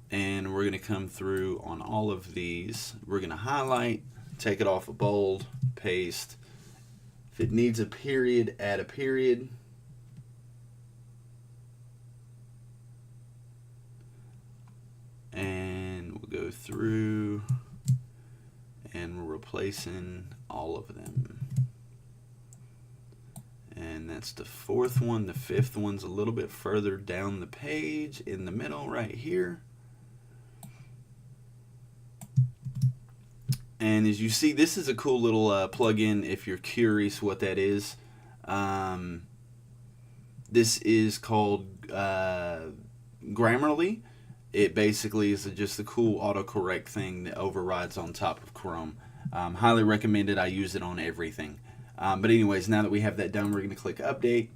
And we're going to come through on all of these. We're going to highlight, take it off of bold, paste. If it needs a period, add a period. And we'll go through and we're replacing all of them. And that's the 4th one. The 5th one's a little bit further down the page in the middle right here. And as you see, this is a cool little plug-in if you're curious what that is. This is called Grammarly. It basically is just a cool autocorrect thing that overrides on top of Chrome. Highly recommended. I use it on everything. But anyways, now that we have that done, we're going to click Update.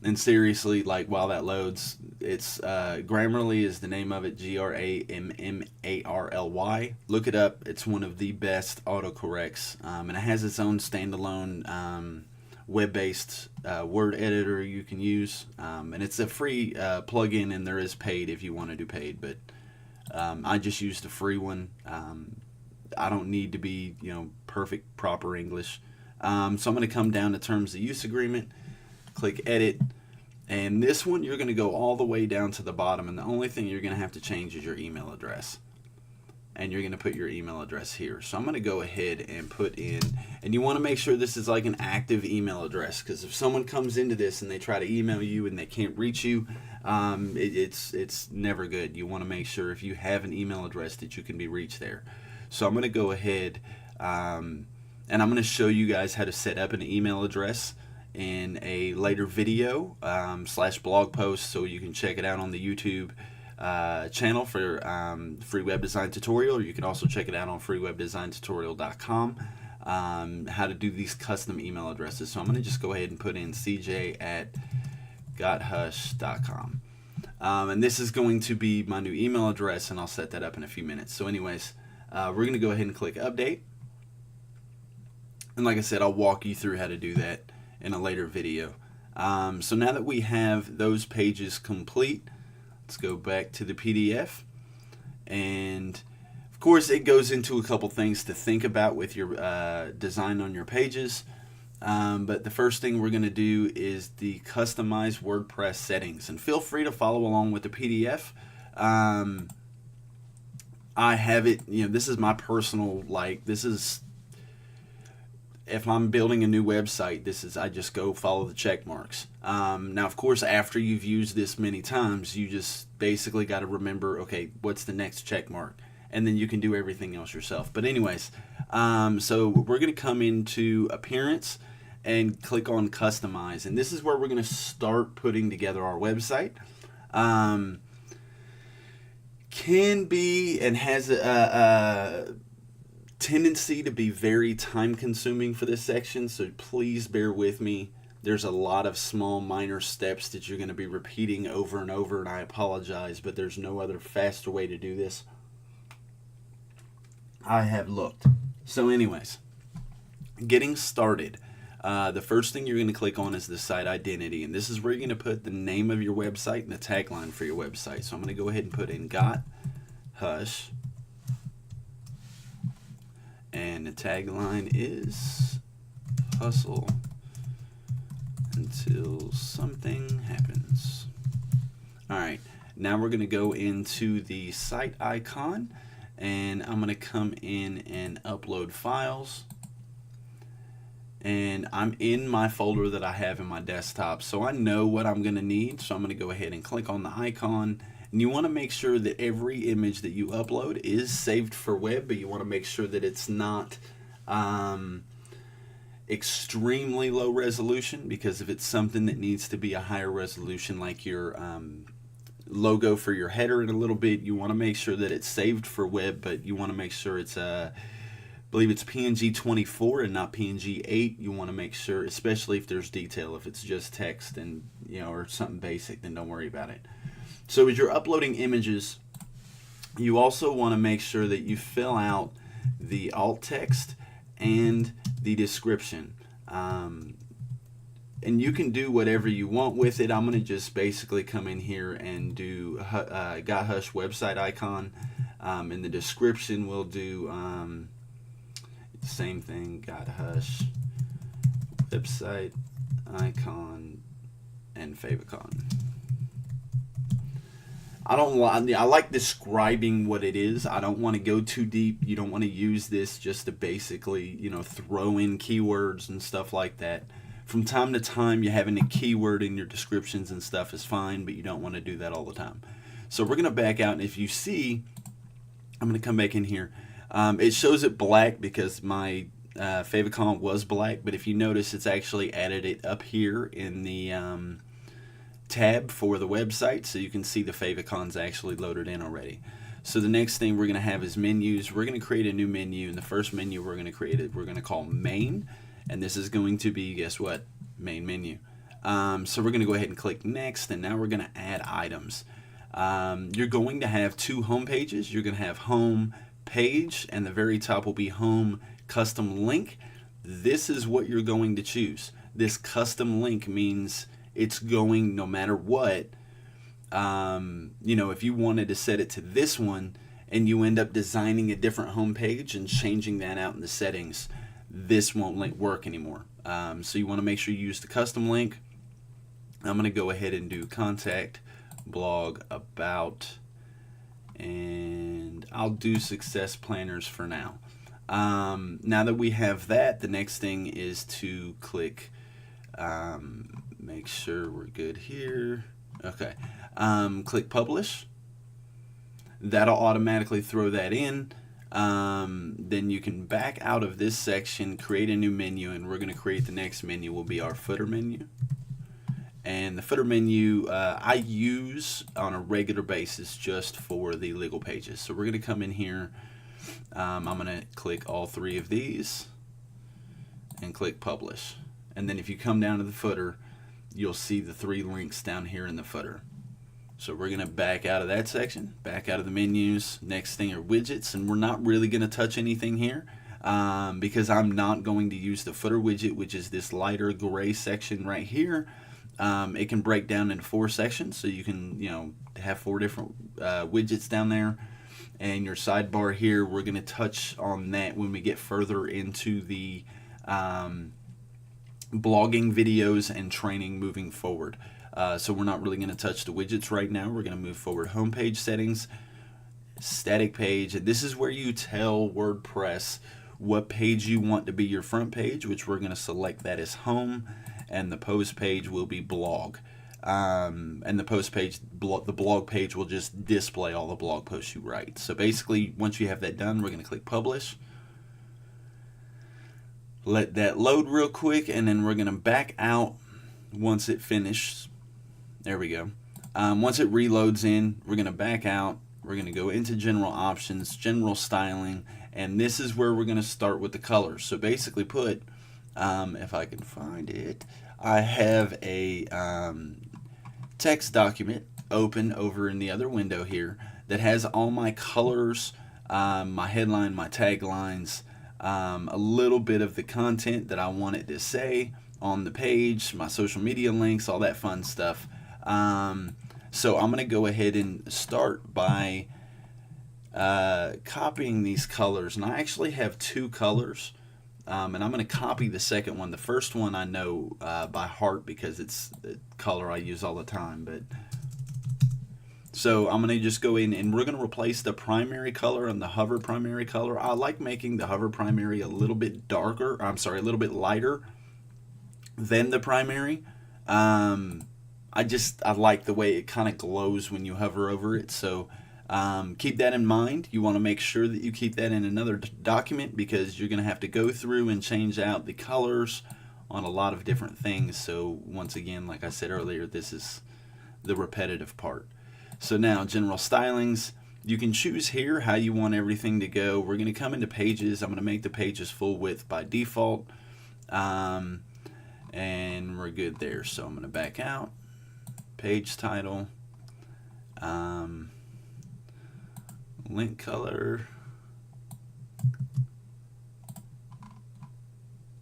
And seriously, while that loads, it's Grammarly is the name of it, Grammarly. Look it up. It's one of the best autocorrects, and it has its own standalone web-based word editor you can use, and it's a free plugin, and there is paid if you want to do paid, but I just used a free one. I don't need to be perfect, proper English, so I'm going to come down to Terms of Use Agreement, click Edit, and this one you're going to go all the way down to the bottom, and the only thing you're going to have to change is your email address. And you're going to put your email address here. So I'm going to go ahead and put in, and you want to make sure this is like an active email address, because if someone comes into this and they try to email you and they can't reach you, it's never good. You want to make sure if you have an email address that you can be reached there. So I'm going to go ahead And I'm going to show you guys how to set up an email address in a later video / blog post, so you can check it out on the YouTube channel for Free Web Design Tutorial, or you can also check it out on FreeWebDesignTutorial.com, how to do these custom email addresses. So I'm going to just go ahead and put in cj@gothush.com. And this is going to be my new email address, and I'll set that up in a few minutes. So anyways, we're going to go ahead and click update. And like I said, I'll walk you through how to do that in a later video. So now that we have those pages complete, let's go back to the PDF. And of course, it goes into a couple things to think about with your design on your pages. But the first thing we're going to do is the customize WordPress settings. And feel free to follow along with the PDF. I have it, this is my personal, if I'm building a new website, I just go follow the check marks. Now, of course, after you've used this many times, you just basically got to remember, okay, what's the next check mark? And then you can do everything else yourself. But anyways, so we're going to come into Appearance and click on Customize. And this is where we're going to start putting together our website. Can be and has a tendency to be very time consuming for this section, so please bear with me. There's a lot of small minor steps that you're going to be repeating over and over, and I apologize, but there's no other faster way to do this. I have looked. So anyways, getting started, the first thing you're going to click on is the site identity, and this is where you're going to put the name of your website and the tagline for your website. So I'm going to go ahead and put in Got Hush. And the tagline is hustle until something happens. All right, now we're going to go into the site icon, and I'm going to come in and upload files. And I'm in my folder that I have in my desktop, so I know what I'm going to need. So I'm going to go ahead and click on the icon. And you want to make sure that every image that you upload is saved for web, but you want to make sure that it's not extremely low resolution, because if it's something that needs to be a higher resolution, like your logo for your header in a little bit, you want to make sure that it's saved for web, but you want to make sure it's I believe it's PNG 24 and not PNG 8. You want to make sure, especially if there's detail. If it's just text and or something basic, then don't worry about it. So as you're uploading images, you also want to make sure that you fill out the alt text and the description. And you can do whatever you want with it. I'm going to just basically come in here and do Got Hush website icon. In the description, we'll do same thing, Got Hush website icon and favicon. I like describing what it is. I don't want to go too deep. You don't want to use this just to basically, throw in keywords and stuff like that. From time to time, you having a keyword in your descriptions and stuff is fine, but you don't want to do that all the time. So we're going to back out, and if you see, I'm going to come back in here. It shows it black because my favicon was black, but if you notice, it's actually added it up here in the tab for the website, so you can see the favicons actually loaded in already. So the next thing we're going to have is menus. We're going to create a new menu, and the first menu we're going to create we're going to call main, and this is going to be, guess what, main menu. So we're going to go ahead and click next, and now we're going to add items. You're going to have two home pages. You're going to have home page, and the very top will be home custom link. This is what you're going to choose. This custom link means it's going no matter what. If you wanted to set it to this one and you end up designing a different home page and changing that out in the settings, this won't work anymore. So you want to make sure you use the custom link. I'm going to go ahead and do contact, blog, about, and I'll do success planners for now. Now that we have that, the next thing is to click make sure we're good here. Okay. Click publish. That'll automatically throw that in. then you can back out of this section, create a new menu, and we're going to create the next menu will be our footer menu. And the footer menu I use on a regular basis just for the legal pages. So we're going to come in here. I'm going to click all three of these and click publish. And then if you come down to the footer, you'll see the three links down here in the footer. So we're going to back out of that section, back out of the menus. Next thing are widgets, and we're not really going to touch anything here because I'm not going to use the footer widget, which is this lighter gray section right here. It can break down into 4 sections, so you can have 4 different widgets down there. And your sidebar here, we're going to touch on that when we get further into the blogging videos and training moving forward. So we're not really going to touch the widgets right now. We're going to move forward. Homepage settings, static page. And this is where you tell WordPress what page you want to be your front page, which we're going to select that as home, and the post page will be blog. And the post page, the blog page will just display all the blog posts you write. So basically, once you have that done, we're going to click publish. Let that load real quick, and then we're going to back out once it finishes. There we go. Once it reloads in, we're going to back out. We're going to go into general options, general styling, and this is where we're going to start with the colors. So basically put, if I can find it, I have a text document open over in the other window here that has all my colors, my headline, my taglines, a little bit of the content that I want it to say on the page, my social media links, all that fun stuff. So I'm going to go ahead and start by copying these colors, and I actually have 2 colors, and I'm going to copy the second one. The first one I know by heart because it's the color I use all the time. But so I'm going to just go in and we're going to replace the primary color and the hover primary color. I like making the hover primary a little bit darker, a little bit lighter than the primary. I like the way it kind of glows when you hover over it. So keep that in mind. You want to make sure that you keep that in another document because you're going to have to go through and change out the colors on a lot of different things. So once again, like I said earlier, this is the repetitive part. So now general stylings, you can choose here how you want everything to go. We're going to come into pages. I'm going to make the pages full width by default, and we're good there. So I'm going to back out. Page title, link color,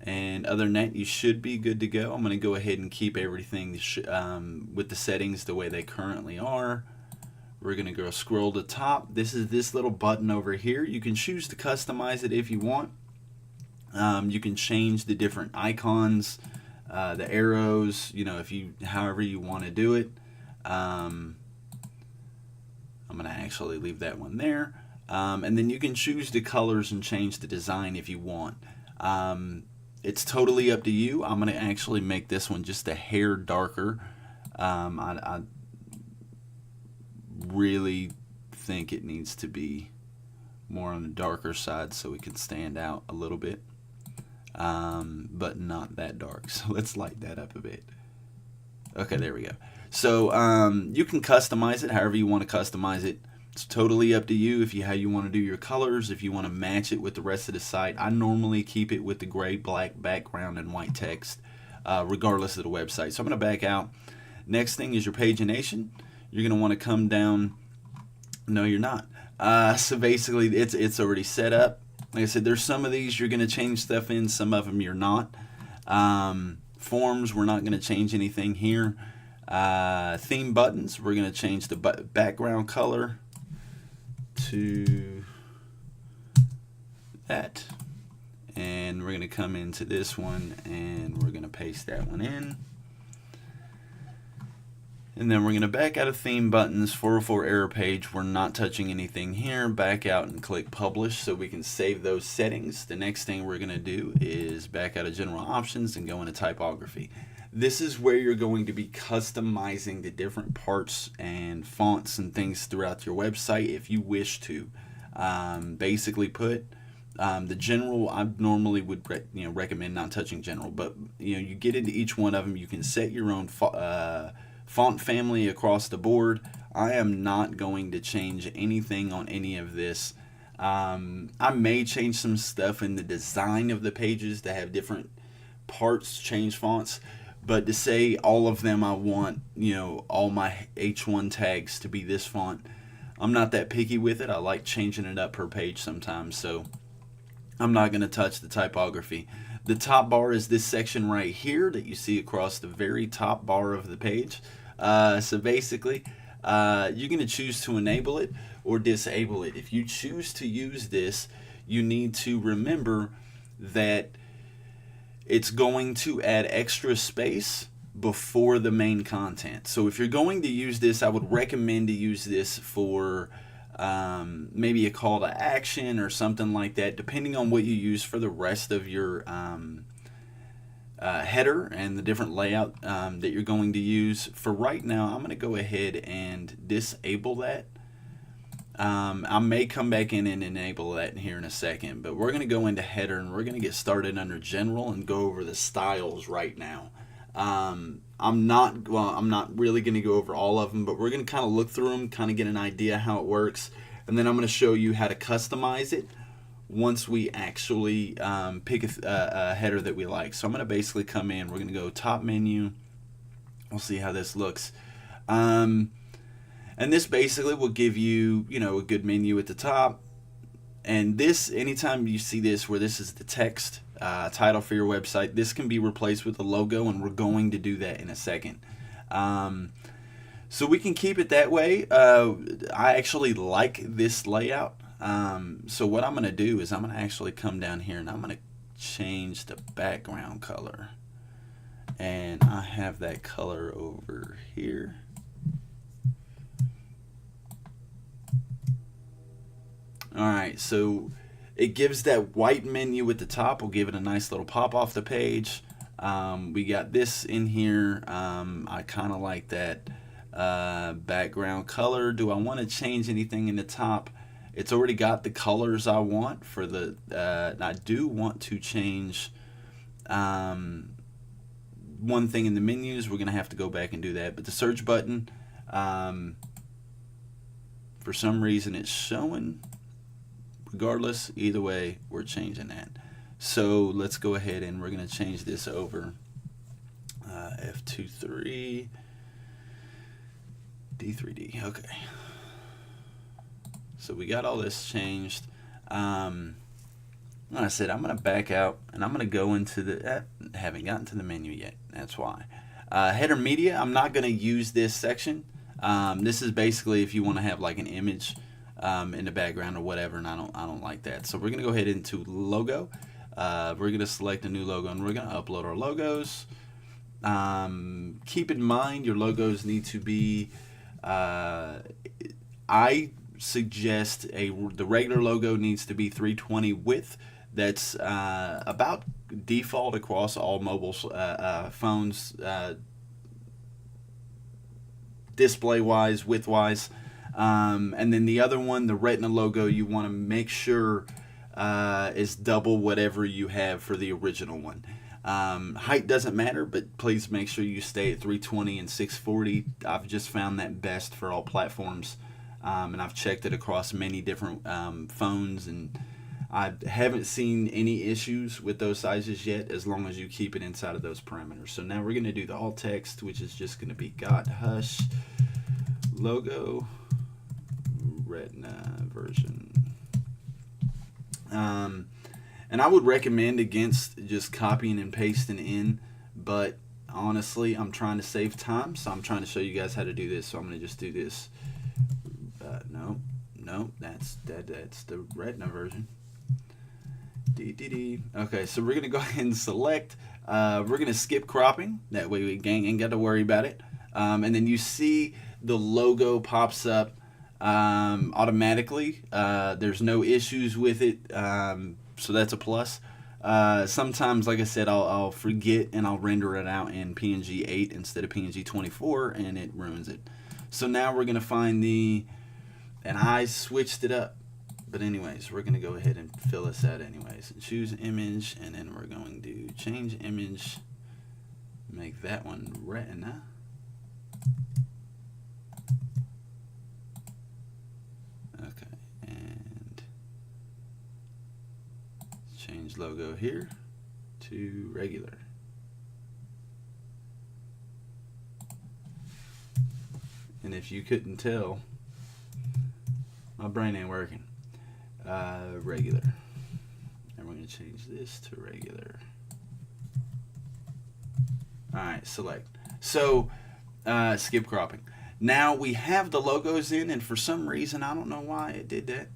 and other than that, you should be good to go. I'm going to go ahead and keep everything with the settings the way they currently are. We're going to go scroll to top. This is this little button over here. You can choose to customize it if you want. You can change the different icons, the arrows, however you want to do it. I'm going to actually leave that one there. And then you can choose the colors and change the design if you want. It's totally up to you. I'm going to actually make this one just a hair darker. I really think it needs to be more on the darker side so it can stand out a little bit. But not that dark. So let's light that up a bit. Okay, there we go. So you can customize it however you want to customize it. It's totally up to you how you want to do your colors, if you want to match it with the rest of the site. I normally keep it with the gray, black background and white text, regardless of the website. So I'm going to back out. Next thing is your pagination. You're going to want to come down. No, you're not. So basically, it's already set up. Like I said, there's some of these you're going to change stuff in, some of them you're not. Forms, we're not going to change anything here. Theme buttons, we're going to change the background color to that. And we're going to come into this one and we're going to paste that one in. And then we're going to back out of theme buttons, 404 error page. We're not touching anything here. Back out and click publish so we can save those settings. The next thing we're going to do is back out of general options and go into typography. This is where you're going to be customizing the different parts and fonts and things throughout your website if you wish to. basically put. The general, I normally would recommend not touching general, but you get into each one of them. You can set your own font family across the board. I am not going to change anything on any of this. I may change some stuff in the design of the pages to have different parts change fonts, but to say all of them I want, all my H1 tags to be this font, I'm not that picky with it. I like changing it up per page sometimes, so I'm not going to touch the typography. The top bar is this section right here that you see across the very top bar of the page. So basically, you're going to choose to enable it or disable it. If you choose to use this, you need to remember that it's going to add extra space before the main content. So if you're going to use this, I would recommend to use this for maybe a call to action or something like that, depending on what you use for the rest of your header and the different layout that you're going to use. For right now, I'm going to go ahead and disable that. I may come back in and enable that here in a second, but we're going to go into header and we're going to get started under general and go over the styles right now. I'm not really going to go over all of them, but we're going to kind of look through them, kind of get an idea how it works, and then I'm going to show you how to customize it once we actually pick a header that we like. So I'm going to basically come in, we're going to go top menu, we'll see how this looks. And this basically will give you, a good menu at the top. And this, anytime you see this where this is the text title for your website, this can be replaced with a logo, and we're going to do that in a second. So we can keep it that way. I actually like this layout. So what I'm going to do is I'm going to actually come down here and I'm going to change the background color. And I have that color over here. Alright, so it gives that white menu at the top. We'll give it a nice little pop off the page. We got this in here. I kind of like that background color. Do I want to change anything in the top? It's already got the colors I want for the I do want to change one thing in the menus. We're going to have to go back and do that. But the search button, for some reason it's showing. Regardless, either way, we're changing that. So let's go ahead and we're going to change this over. F23 D3D. Okay. So we got all this changed. Like I said, I'm going to back out and I'm going to go into the. Haven't gotten to the menu yet. That's why. Header media. I'm not going to use this section. This is basically if you want to have like an image in the background or whatever, and I don't like that. So we're going to go ahead into logo. We're going to select a new logo and we're going to upload our logos. Keep in mind your logos need to be, I suggest the regular logo needs to be 320 width. That's about default across all mobile phones, display wise, width wise. And then the other one, the retina logo, you want to make sure is double whatever you have for the original one. Height doesn't matter, but please make sure you stay at 320 and 640. I've just found that best for all platforms, and I've checked it across many different phones, and I haven't seen any issues with those sizes yet, as long as you keep it inside of those parameters. So now we're going to do the alt text, which is just going to be got hush logo retina version. And I would recommend against just copying and pasting in, but honestly I'm trying to save time, so I'm trying to show you guys how to do this. So I'm going to just do this. No, that's the retina version. Okay, so we're going to go ahead and select. We're going to skip cropping, that way we ain't got to worry about it. And then you see the logo pops up automatically. There's no issues with it, so that's a plus. Sometimes, like I said, I'll forget and I'll render it out in PNG 8 instead of PNG 24, and it ruins it. So now we're going to find and I switched it up. But anyways, we're going to go ahead and fill this out anyways. And choose image, and then we're going to change image, make that one retina. Okay, and change logo here to regular. And if you couldn't tell, my brain ain't working. Regular. And we're going to change this to regular. Alright, select. So, skip cropping. Now we have the logos in, and for some reason, I don't know why it did that.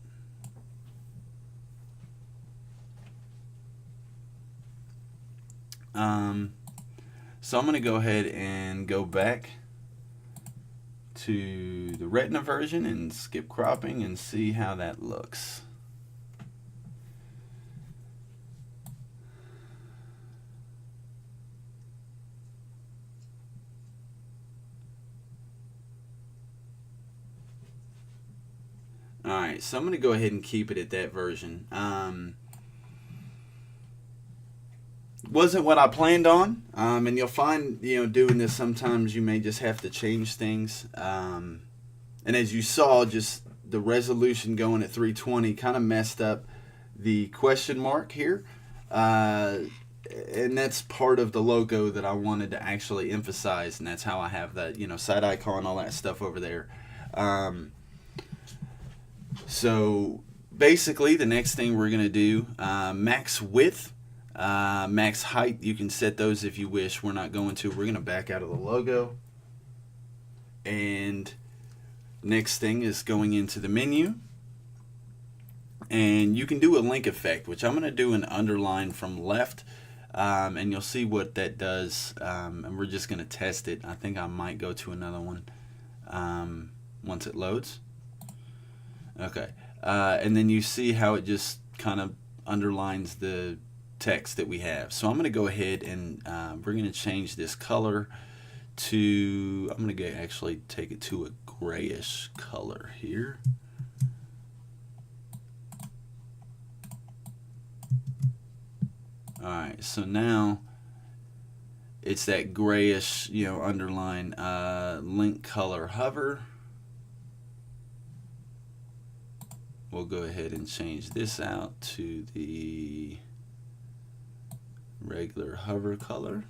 So I'm going to go ahead and go back to the retina version and skip cropping and see how that looks. Alright, so I'm going to go ahead and keep it at that version. Wasn't what I planned on, and you'll find, doing this sometimes you may just have to change things. And as you saw, just the resolution going at 320 kind of messed up the question mark here. And that's part of the logo that I wanted to actually emphasize, and that's how I have that, side icon, all that stuff over there. So basically the next thing we're going to do, max width, max height, you can set those if you wish. We're not going to. We're going to back out of the logo. And next thing is going into the menu. And you can do a link effect, which I'm going to do an underline from left. And you'll see what that does. And we're just going to test it. I think I might go to another one once it loads. Okay. And then you see how it just kind of underlines the text that we have. So I'm going to go ahead and we're going to change this color to, I'm going to actually take it to a grayish color here. Alright, so now it's that grayish, underline, link color hover. We'll go ahead and change this out to the regular hover color.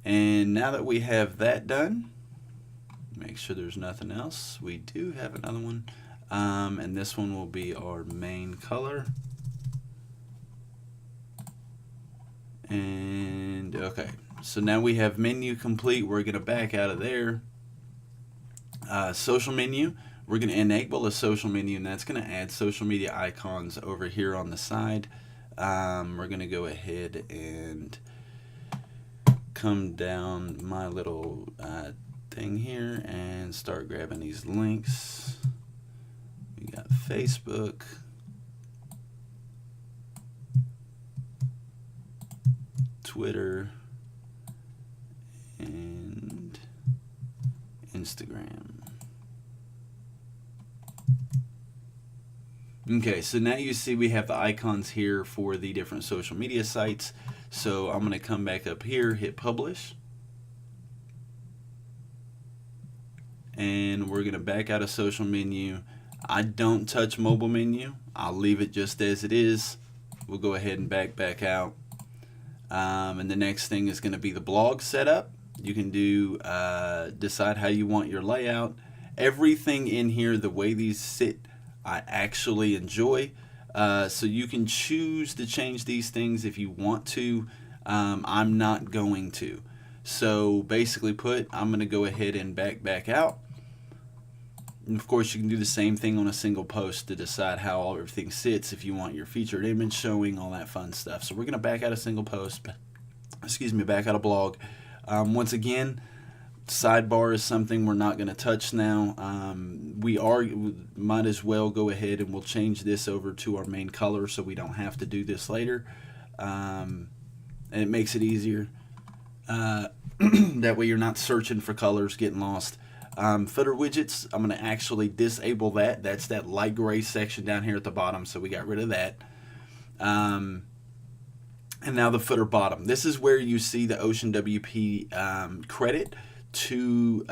And now that we have that done, make sure there's nothing else. We do have another one, and this one will be our main color. And okay, so now we have menu complete. We're going to back out of there. Social menu, we're going to enable a social menu, and that's going to add social media icons over here on the side. We're going to go ahead and come down my little thing here and start grabbing these links. We got Facebook, Twitter, and Instagram. Okay, so now you see we have the icons here for the different social media sites. So I'm going to come back up here, hit publish. And we're going to back out of social menu. I don't touch mobile menu. I'll leave it just as it is. We'll go ahead and back out. And the next thing is going to be the blog setup. You can do decide how you want your layout. Everything in here, the way these sit, I actually enjoy. So you can choose to change these things if you want to. I'm not going to. So basically I'm going to go ahead and back out. And of course you can do the same thing on a single post to decide how everything sits, if you want your featured image showing, all that fun stuff. So we're going to back out a single post, back out a blog. Once again, sidebar is something we're not going to touch now. We might as well go ahead and we'll change this over to our main color so we don't have to do this later. And it makes it easier. That way you're not searching for colors, getting lost. Footer widgets, I'm going to actually disable that. That's that light gray section down here at the bottom, so we got rid of that. And now the footer bottom. This is where you see the Ocean WP credit to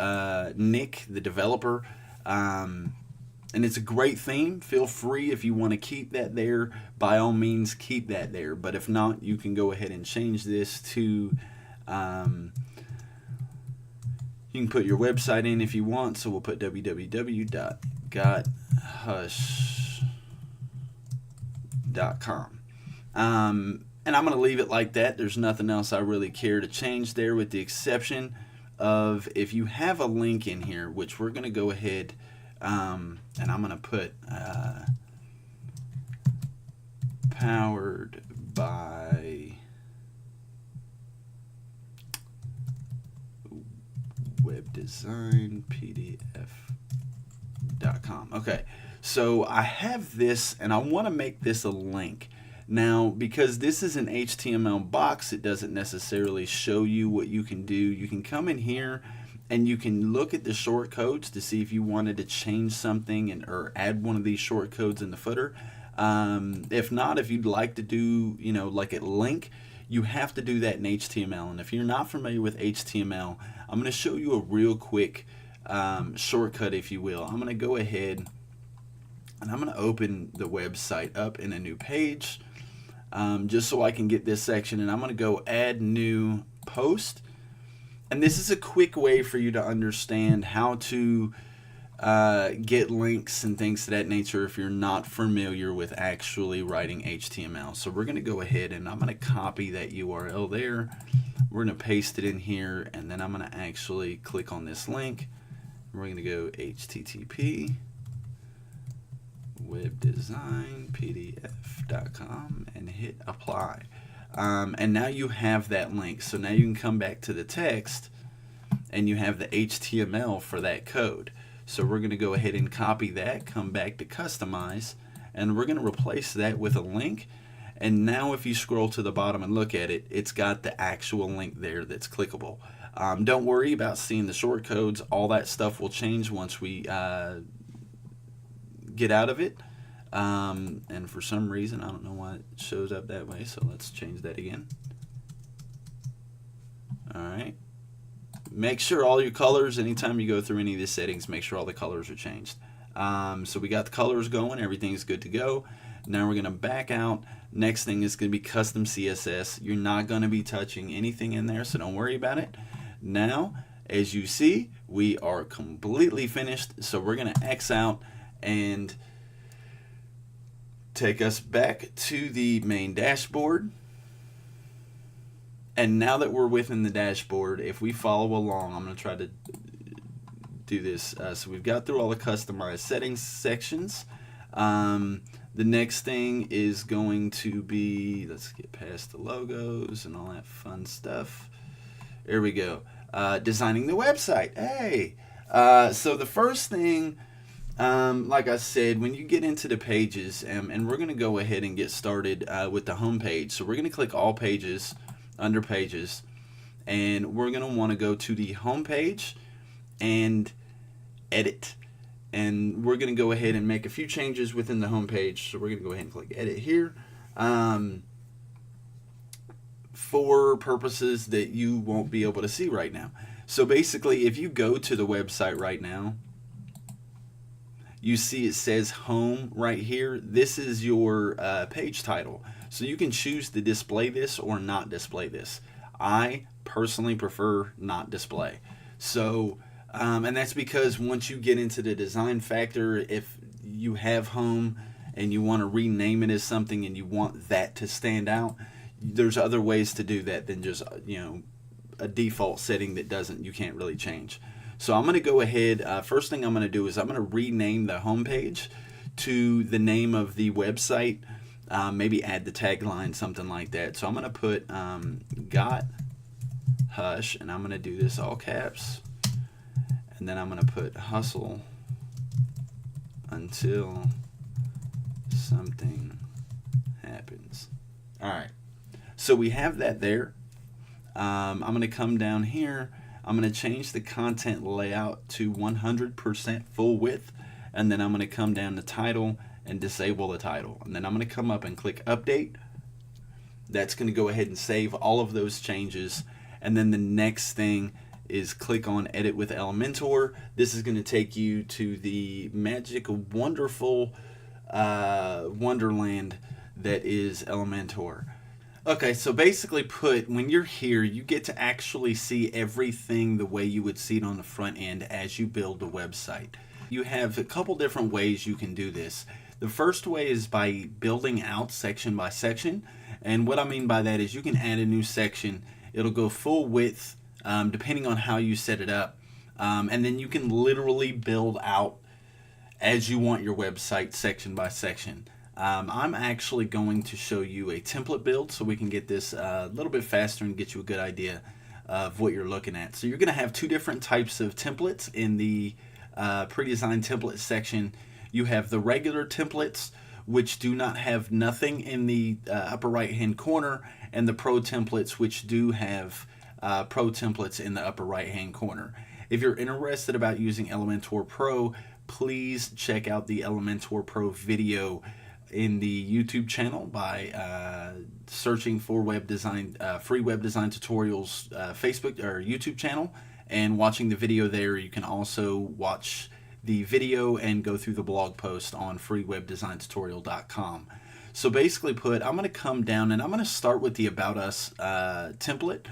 Nick, the developer. And it's a great theme. Feel free, if you want to keep that there, by all means keep that there. But if not, you can go ahead and change this to, you can put your website in if you want. So we'll put www.gothush.com. And I'm going to leave it like that. There's nothing else I really care to change there, with the exception of if you have a link in here, which we're going to go ahead and I'm going to put powered by WebDesignPDF.com. Okay, so I have this and I want to make this a link. Now, because this is an HTML box, it doesn't necessarily show you what you can do. You can come in here and you can look at the short codes to see if you wanted to change something or add one of these short codes in the footer. If not, if you'd like to do, like a link, you have to do that in HTML. And if you're not familiar with HTML, I'm going to show you a real quick shortcut, if you will. I'm going to go ahead and I'm going to open the website up in a new page, just so I can get this section. And I'm going to go add new post. And this is a quick way for you to understand how to get links and things of that nature if you're not familiar with actually writing HTML. So we're going to go ahead and I'm going to copy that URL there. We're going to paste it in here, and then I'm going to actually click on this link. We're going to go http webdesignpdf.com and hit apply. And now you have that link. So now you can come back to the text and you have the HTML for that code. So we're going to go ahead and copy that, come back to customize, and we're going to replace that with a link. And now if you scroll to the bottom and look at it, it's got the actual link there that's clickable. Don't worry about seeing the short codes. All that stuff will change once we get out of it. And for some reason, I don't know why it shows up that way, so let's change that again. Alright. Make sure all your colors, anytime you go through any of the settings, make sure all the colors are changed. So we got the colors going, everything's good to go. Now we're going to back out. Next thing is going to be custom CSS. You're not going to be touching anything in there, so don't worry about it. Now, as you see, we are completely finished, so we're going to X out and take us back to the main dashboard. And now that we're within the dashboard, if we follow along, I'm going to try to do this. So we've got through all the customized settings sections. The next thing is going to be, let's get past the logos and all that fun stuff. There we go. Designing the website. Hey! So the first thing, like I said, when you get into the pages, and we're going to go ahead and get started with the home page. So we're going to click all pages, under pages, and we're going to want to go to the home page and edit. And we're going to go ahead and make a few changes within the home page. So we're going to go ahead and click edit here. For purposes that you won't be able to see right now. So basically, if you go to the website right now, you see it says home right here. This is your page title. So you can choose to display this or not display this. I personally prefer not display. So, and that's because once you get into the design factor, if you have home and you want to rename it as something and you want that to stand out, there's other ways to do that than just, a default setting that you can't really change. So I'm going to go ahead, first thing I'm going to do is I'm going to rename the home page to the name of the website, maybe add the tagline, something like that. So I'm going to put got hush, and I'm going to do this all caps, and then I'm going to put hustle until something happens. All right. So we have that there. I'm going to come down here. I'm going to change the content layout to 100% full width, and then I'm going to come down to title and disable the title. And then I'm going to come up and click update. That's going to go ahead and save all of those changes. And then the next thing is click on edit with Elementor. This is going to take you to the magic, wonderful wonderland that is Elementor. Okay, so basically put, when you're here, you get to actually see everything the way you would see it on the front end as you build the website. You have a couple different ways you can do this. The first way is by building out section by section. And what I mean by that is you can add a new section. It'll go full width depending on how you set it up. And then you can literally build out as you want your website section by section. I'm actually going to show you a template build so we can get this a little bit faster and get you a good idea of what you're looking at. So you're going to have two different types of templates in the pre-designed template section. You have the regular templates, which do not have nothing in the upper right hand corner, and the pro templates, which do have pro templates in the upper right hand corner. If you're interested about using Elementor Pro, please check out the Elementor Pro video in the YouTube channel by searching for Free Web Design Tutorials Facebook or YouTube channel and watching the video there. You can also watch the video and go through the blog post on FreeWebDesignTutorial.com. So basically I'm going to come down and I'm going to start with the About Us template.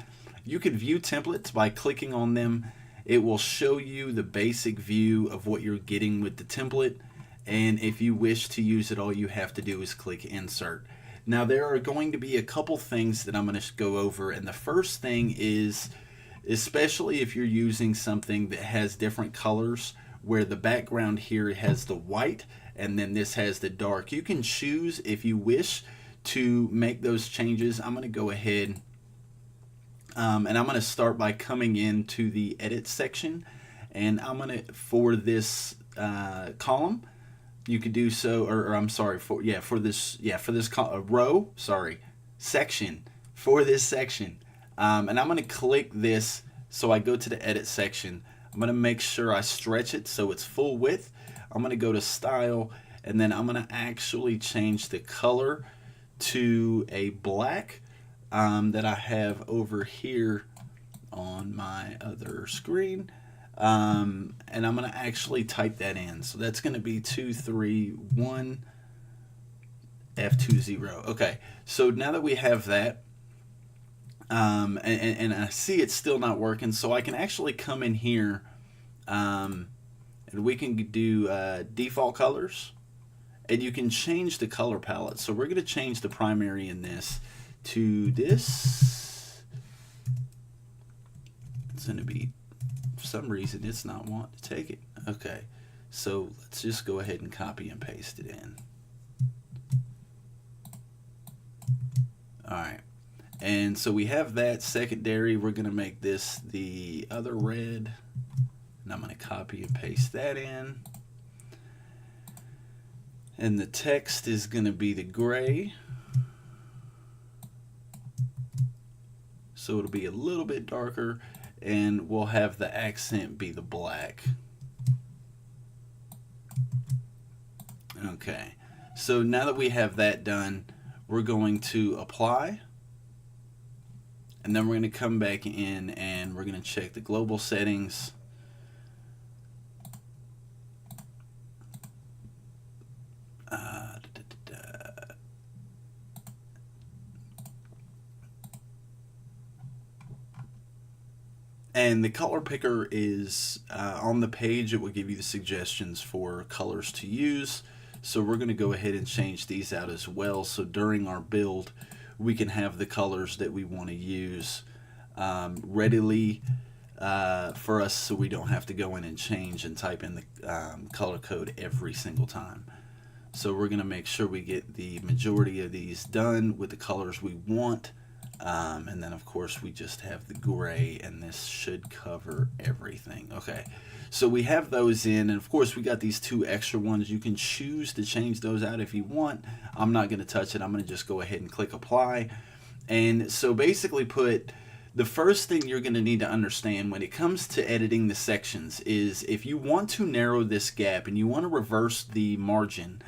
You can view templates by clicking on them. It will show you the basic view of what you're getting with the template. And if you wish to use it, all you have to do is click Insert. Now there are going to be a couple things that I'm going to go over, and the first thing is, especially if you're using something that has different colors, where the background here has the white and then this has the dark. You can choose if you wish to make those changes. I'm going to go ahead and I'm going to start by coming into the Edit section, and I'm going to, for this column, you could do so, or I'm sorry, for this row, section, for this section, and I'm going to click this. So I go to the Edit section. I'm going to make sure I stretch it so it's full width. I'm going to go to Style, and then I'm going to actually change the color to a black that I have over here on my other screen. And I'm going to actually type that in. So that's going to be 231 F20. Okay, so now that we have that, and I see it's still not working, so I can actually come in here and we can do default colors, and you can change the color palette. So we're going to change the primary in this to this. It's going to be, for some reason it's not wanting to take it. Okay, so let's just go ahead and copy and paste it in. Alright, and so we have that secondary. We're going to make this the other red, and I'm going to copy and paste that in. And the text is going to be the gray, so it'll be a little bit darker, and we'll have the accent be the black. Okay, so now that we have that done, we're going to apply, and then we're going to come back in and we're going to check the global settings. And the color picker is on the page. It will give you the suggestions for colors to use. So we're going to go ahead and change these out as well, so during our build we can have the colors that we want to use readily for us, so we don't have to go in and change and type in the color code every single time. So we're going to make sure we get the majority of these done with the colors we want. And then of course we just have the gray, and this should cover everything. Okay, so we have those in, and of course we got these two extra ones. You can choose to change those out if you want. I'm not going to touch it. I'm going to just go ahead and click apply. And so basically The first thing you're going to need to understand when it comes to editing the sections is if you want to narrow this gap and you want to reverse the margin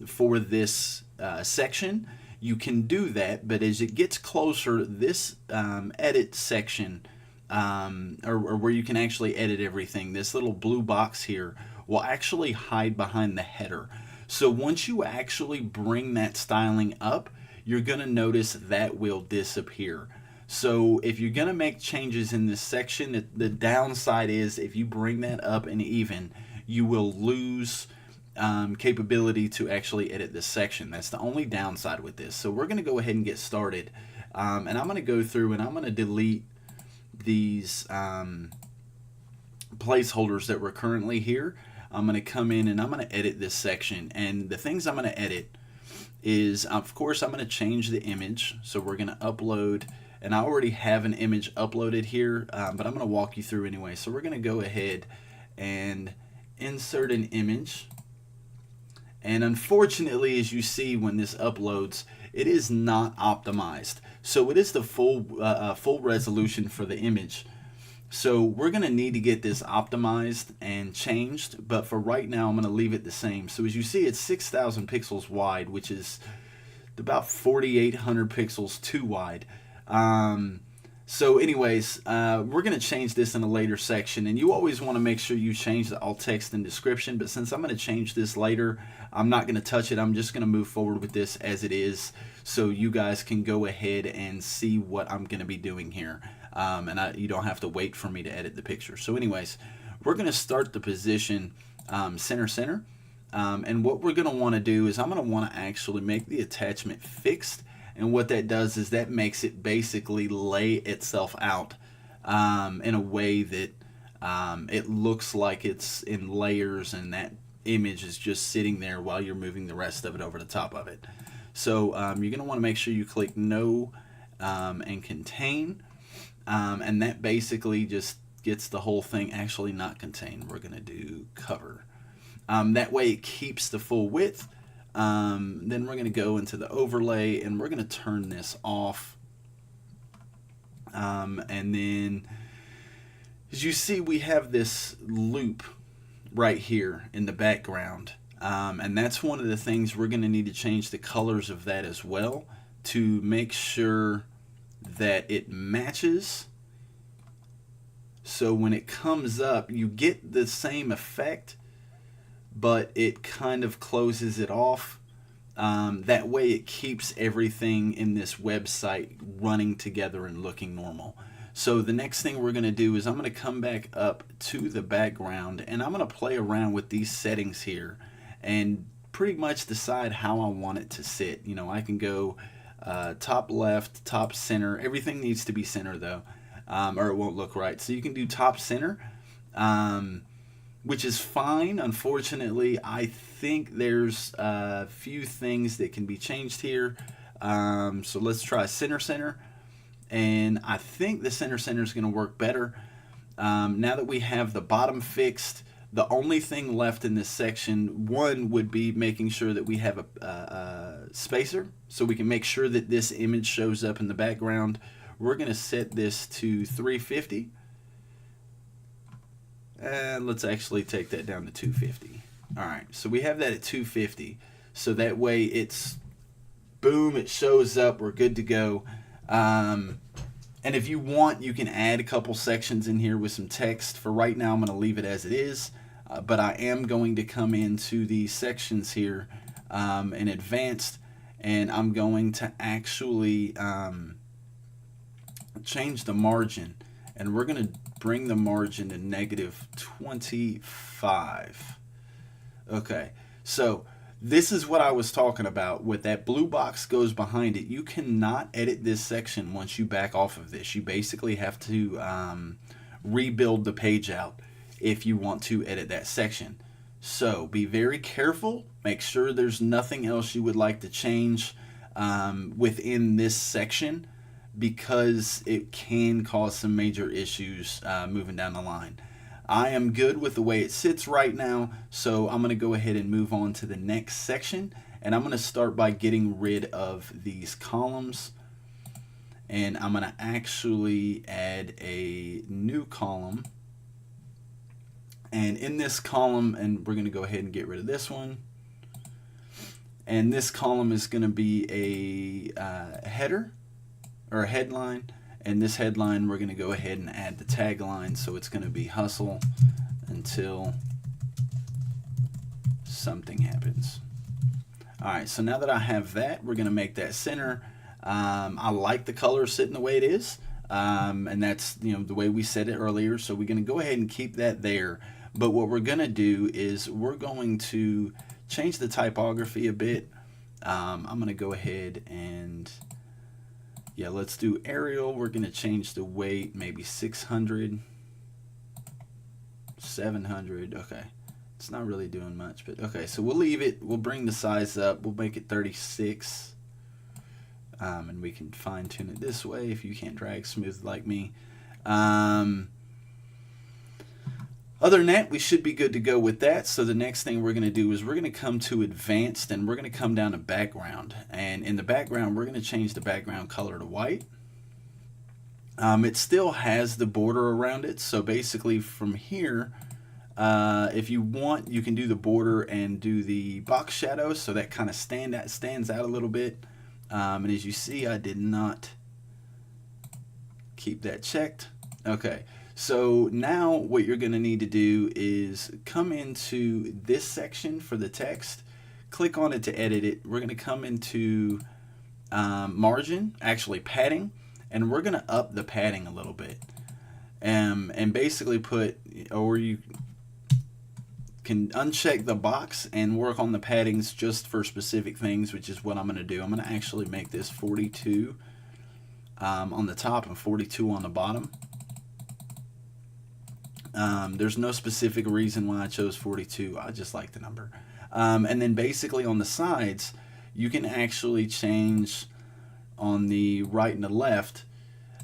for this section, you can do that, but as it gets closer, this edit section, or where you can actually edit everything, this little blue box here will actually hide behind the header. So once you actually bring that styling up, you're going to notice that will disappear. So if you're going to make changes in this section, the downside is if you bring that up and even, you will lose capability to actually edit this section. That's the only downside with this. So we're going to go ahead and get started. And I'm going to go through and I'm going to delete these placeholders that were currently here. I'm going to come in and I'm going to edit this section. And the things I'm going to edit is, of course, I'm going to change the image. So we're going to upload, and I already have an image uploaded here, but I'm going to walk you through anyway. So we're going to go ahead and insert an image. And unfortunately, as you see when this uploads, it is not optimized. So it is the full resolution for the image. So we're going to need to get this optimized and changed, but for right now I'm going to leave it the same. So as you see, it's 6,000 pixels wide, which is about 4,800 pixels too wide. So anyways, we're going to change this in a later section, and you always want to make sure you change the alt text and description, but since I'm going to change this later, I'm not going to touch it. I'm just going to move forward with this as it is so you guys can go ahead and see what I'm going to be doing here. And you don't have to wait for me to edit the picture. So anyways, we're going to start the position center. And what we're going to want to do is I'm going to want to actually make the attachment fixed. And what that does is that makes it basically lay itself out in a way that it looks like it's in layers and that image is just sitting there while you're moving the rest of it over the top of it. So you're going to want to make sure you click No and Contain. And that basically just gets the whole thing actually not contained. We're going to do Cover. That way it keeps the full width. Then we're going to go into the overlay and we're going to turn this off. And then as you see, we have this loop right here in the background. And that's one of the things we're going to need to change the colors of that as well to make sure that it matches. So when it comes up, you get the same effect, but it kind of closes it off. That way it keeps everything in this website running together and looking normal. So the next thing we're going to do is I'm going to come back up to the background and I'm going to play around with these settings here and pretty much decide how I want it to sit. You know, I can go top left, top center. Everything needs to be center though, or it won't look right. So you can do top center, which is fine. Unfortunately, I think there's a few things that can be changed here. So let's try center. And I think the center is going to work better. Now that we have the bottom fixed, the only thing left in this section, one would be making sure that we have a spacer so we can make sure that this image shows up in the background. We're going to set this to 350. And let's actually take that down to 250. All right, so we have that at 250. So that way it's, boom, it shows up. We're good to go. And if you want, you can add a couple sections in here with some text. For right now, I'm going to leave it as it is. But I am going to come into these sections here in advanced, and I'm going to actually change the margin. And we're going to bring the margin to -25. Okay, so this is what I was talking about. With that blue box goes behind it, you cannot edit this section once you back off of this. You basically have to rebuild the page out if you want to edit that section. So be very careful. Make sure there's nothing else you would like to change within this section, because it can cause some major issues moving down the line. I am good with the way it sits right now, so I'm going to go ahead and move on to the next section, and I'm going to start by getting rid of these columns. and I'm going to actually add a new column. And in this column, and we're going to go ahead and get rid of this one. And this column is going to be a header or a headline. And this headline, we're going to go ahead and add the tagline. So it's going to be hustle until something happens. All right, so now that I have that, we're going to make that center. I like the color sitting the way it is. And that's, you know, the way we said it earlier. So we're going to go ahead and keep that there. But what we're going to do is we're going to change the typography a bit. I'm going to go ahead and, yeah, let's do Arial. We're going to change the weight, maybe 600, 700. Okay, it's not really doing much, but okay, so we'll leave it. We'll bring the size up. We'll make it 36. And we can fine tune it this way if you can't drag smooth like me. Other than that, we should be good to go with that. So the next thing we're going to do is we're going to come to advanced, and we're going to come down to background. And in the background, we're going to change the background color to white. It still has the border around it. So basically from here, if you want, you can do the border and do the box shadows. So that kind of stands out a little bit. And as you see, I did not keep that checked. Okay. So now what you're going to need to do is come into this section for the text, click on it to edit it. We're going to come into margin, actually padding, and we're going to up the padding a little bit. And basically put, or you can uncheck the box and work on the paddings just for specific things, which is what I'm going to do. I'm going to actually make this 42 on the top and 42 on the bottom. There's no specific reason why I chose 42. I just like the number. And then basically on the sides, you can actually change on the right and the left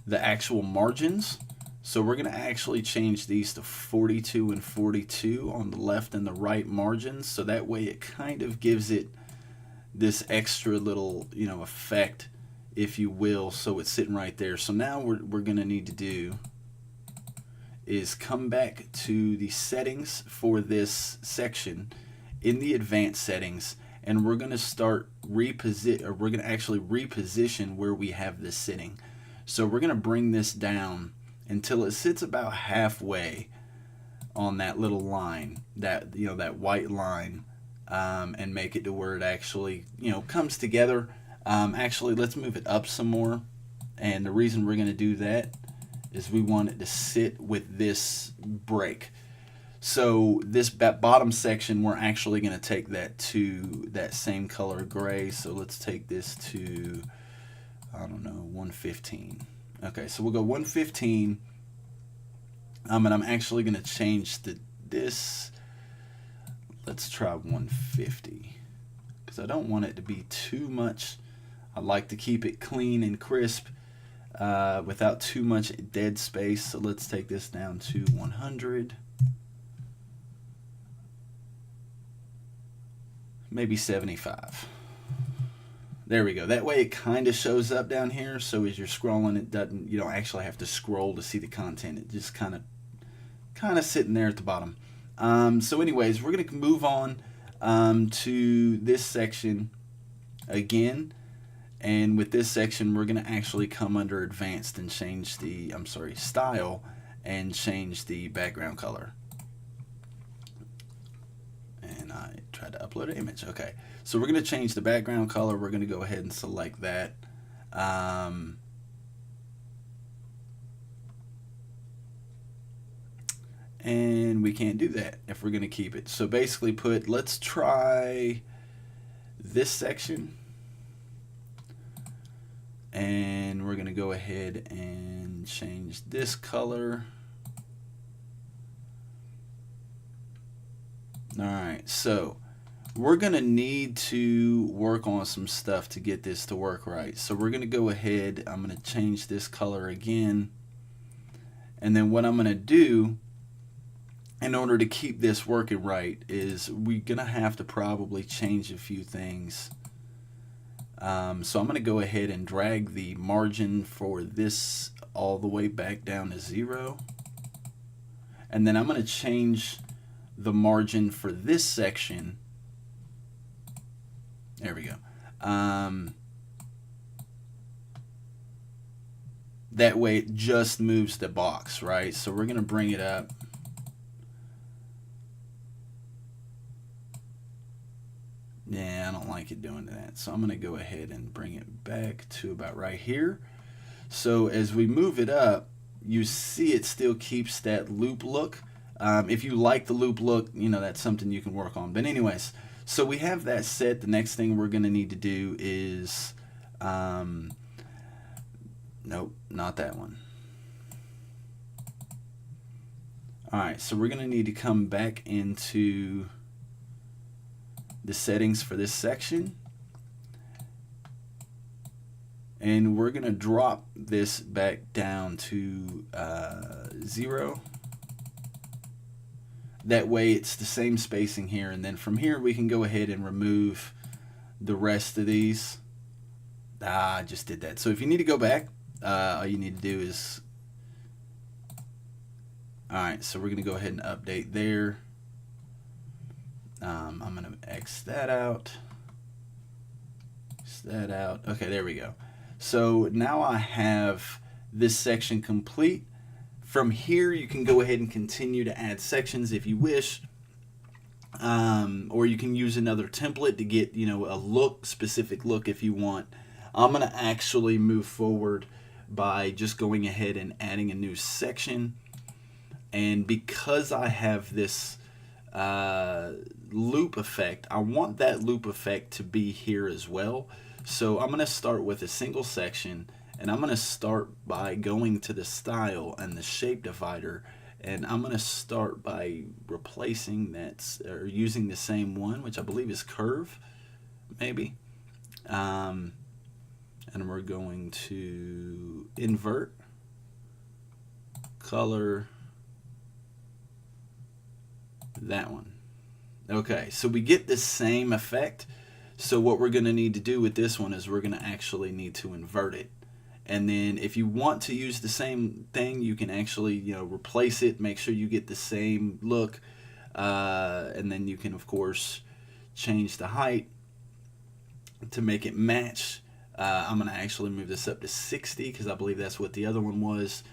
the actual margins. So we're going to actually change these to 42 and 42 on the left and the right margins. So that way it kind of gives it this extra little, you know, effect, if you will. So it's sitting right there. So now we're going to need to do is come back to the settings for this section in the advanced settings, and we're going to start we're going to actually reposition where we have this sitting. So we're going to bring this down until it sits about halfway on that little line, that, you know, that white line, and make it to where it actually, you know, comes together. Actually, let's move it up some more, and the reason we're going to do that is we want it to sit with this break. So that bottom section, we're actually going to take that to that same color gray. So let's take this to, I don't know, 115. Okay, so we'll go 115. And I'm actually going to change this. Let's try 150 because I don't want it to be too much. I like to keep it clean and crisp. Without too much dead space. So let's take this down to 100. Maybe 75. There we go. That way it kind of shows up down here. So as you're scrolling, you don't actually have to scroll to see the content. It just kind of sitting there at the bottom. So anyways, we're going to move on to this section again. And with this section, we're going to actually come under advanced and change the, style, and change the background color. And I tried to upload an image. Okay, so we're going to change the background color. We're going to go ahead and select that. And we can't do that if we're going to keep it. So basically let's try this section. And we're going to go ahead and change this color. All right, so we're going to need to work on some stuff to get this to work right. So we're going to go ahead, I'm going to change this color again. And then what I'm going to do in order to keep this working right is we're going to have to probably change a few things. So I'm going to go ahead and drag the margin for this all the way back down to 0. And then I'm going to change the margin for this section. There we go. That way it just moves the box, right? So we're going to bring it up. Yeah, I don't like it doing that. So I'm going to go ahead and bring it back to about right here. So as we move it up, you see it still keeps that loop look. If you like the loop look, you know, that's something you can work on. But anyways, so we have that set. The next thing we're going to need to do is, nope, not that one. All right, so we're going to need to come back into the settings for this section, and we're going to drop this back down to 0. That way it's the same spacing here, and then from here we can go ahead and remove the rest of these. I just did that. So if you need to go back, all you need to do is, alright, so we're going to go ahead and update there. I'm going to X that out. X that out. Okay, there we go. So now I have this section complete. From here, you can go ahead and continue to add sections if you wish, or you can use another template to get, you know, a specific look if you want. I'm going to actually move forward by just going ahead and adding a new section. And because I have this loop effect, I want that loop effect to be here as well. So I'm going to start with a single section, and I'm going to start by going to the style and the shape divider, and I'm going to start by replacing that, or using the same one, which I believe is curve, maybe. And we're going to invert, color, that one. Okay, so we get the same effect. So what we're going to need to do with this one is we're going to actually need to invert it. And then if you want to use the same thing, you can actually, you know, replace it, make sure you get the same look, and then you can of course change the height to make it match. I'm going to actually move this up to 60 because I believe that's what the other one was.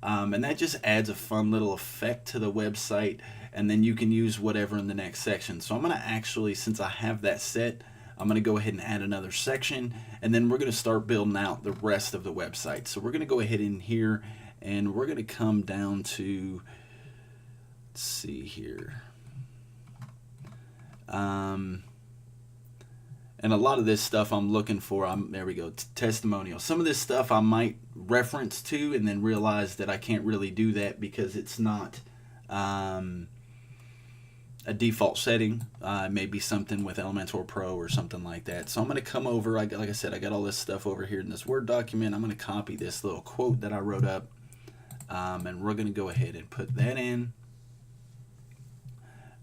And that just adds a fun little effect to the website, and then you can use whatever in the next section. So I'm going to actually, since I have that set, I'm going to go ahead and add another section, and then we're going to start building out the rest of the website. So we're going to go ahead in here, and we're going to come down to, let's see here. And a lot of this stuff I'm looking for, there we go, testimonial. Some of this stuff I might reference to and then realize that I can't really do that because it's not a default setting. Maybe something with Elementor Pro or something like that. So I'm going to come over, like I said, I got all this stuff over here in this Word document. I'm going to copy this little quote that I wrote up, and we're going to go ahead and put that in.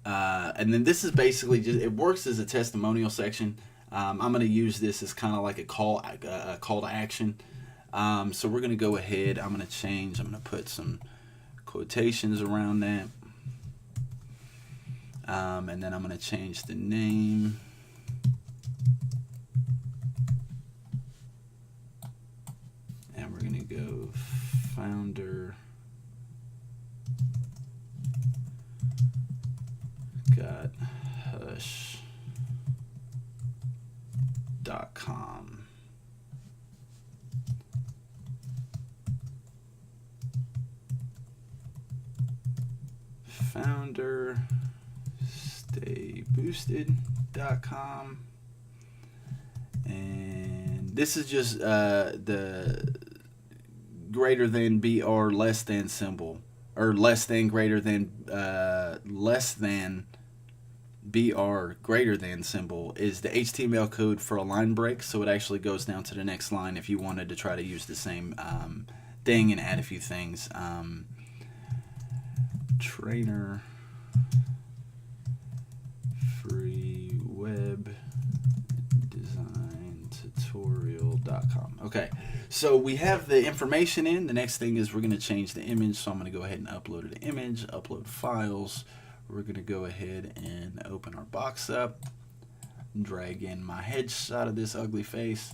And then this is basically just, it works as a testimonial section. I'm going to use this as kind of like a call to action. So we're going to go ahead. I'm going to put some quotations around that. And then I'm going to change the name. And we're going to go founder got hush.com. Founder stayboosted.com. And this is just the greater than BR less than symbol, or less than greater than less than BR greater than symbol is the HTML code for a line break, so it actually goes down to the next line if you wanted to try to use the same thing and add a few things. Trainer free web design WordPress.com. Okay, so we have the information in. The next thing is we're going to change the image. So I'm going to go ahead and upload an image, upload files. We're going to go ahead and open our box up, drag in my headshot of this ugly face.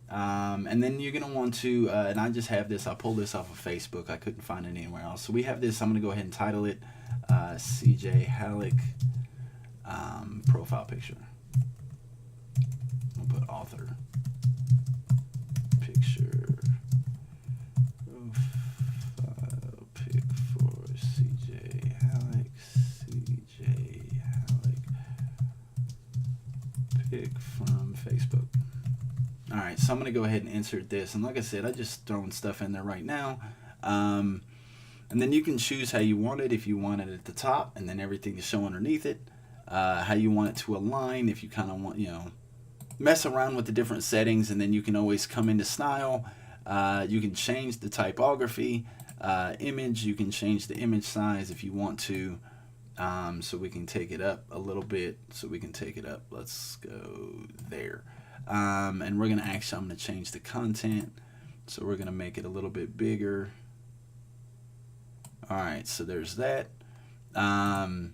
And then you're going to want to, and I just have this, I pulled this off of Facebook. I couldn't find it anywhere else. So we have this. I'm going to go ahead and title it CJ Halleck profile picture. We'll put author picture profile pic for CJ Halleck. CJ Halleck pic from Facebook. All right, so I'm going to go ahead and insert this. And like I said, I just throwing stuff in there right now. And then you can choose how you want it. If you want it at the top and then everything is shown underneath it. How you want it to align. If you kind of want, mess around with the different settings. And then you can always come into style. You can change the typography. Image, you can change the image size if you want to. So we can take it up a little bit. Let's go there. And we're going to I'm going to change the content. So we're going to make it a little bit bigger. All right, so there's that. And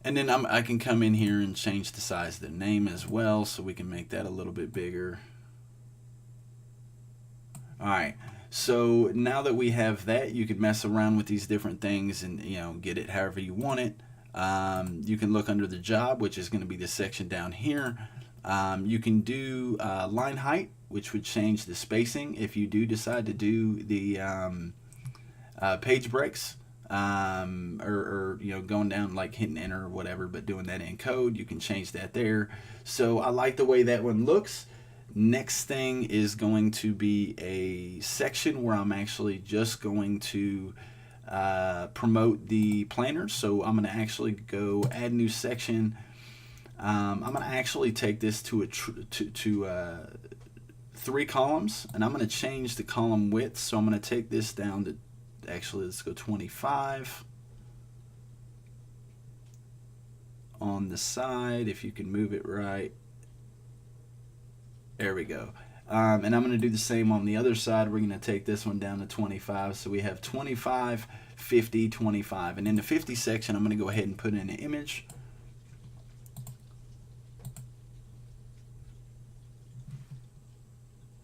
then I can come in here and change the size of the name as well. So we can make that a little bit bigger. All right. So now that we have that, you can mess around with these different things and, get it however you want it. You can look under the job, which is going to be the section down here. You can do line height, which would change the spacing if you do decide to do the page breaks, or going down like hitting enter or whatever, but doing that in code. You can change that there. So I like the way that one looks. Next thing is going to be a section where I'm actually just going to promote the planner. So I'm going to actually go add new section. I'm going to actually take this to 3 columns, and I'm going to change the column width. So I'm going to take this down to, actually let's go 25 on the side, if you can move it right. There we go. And I'm going to do the same on the other side. We're going to take this one down to 25. So we have 25, 50, 25. And in the 50 section, I'm going to go ahead and put in an image.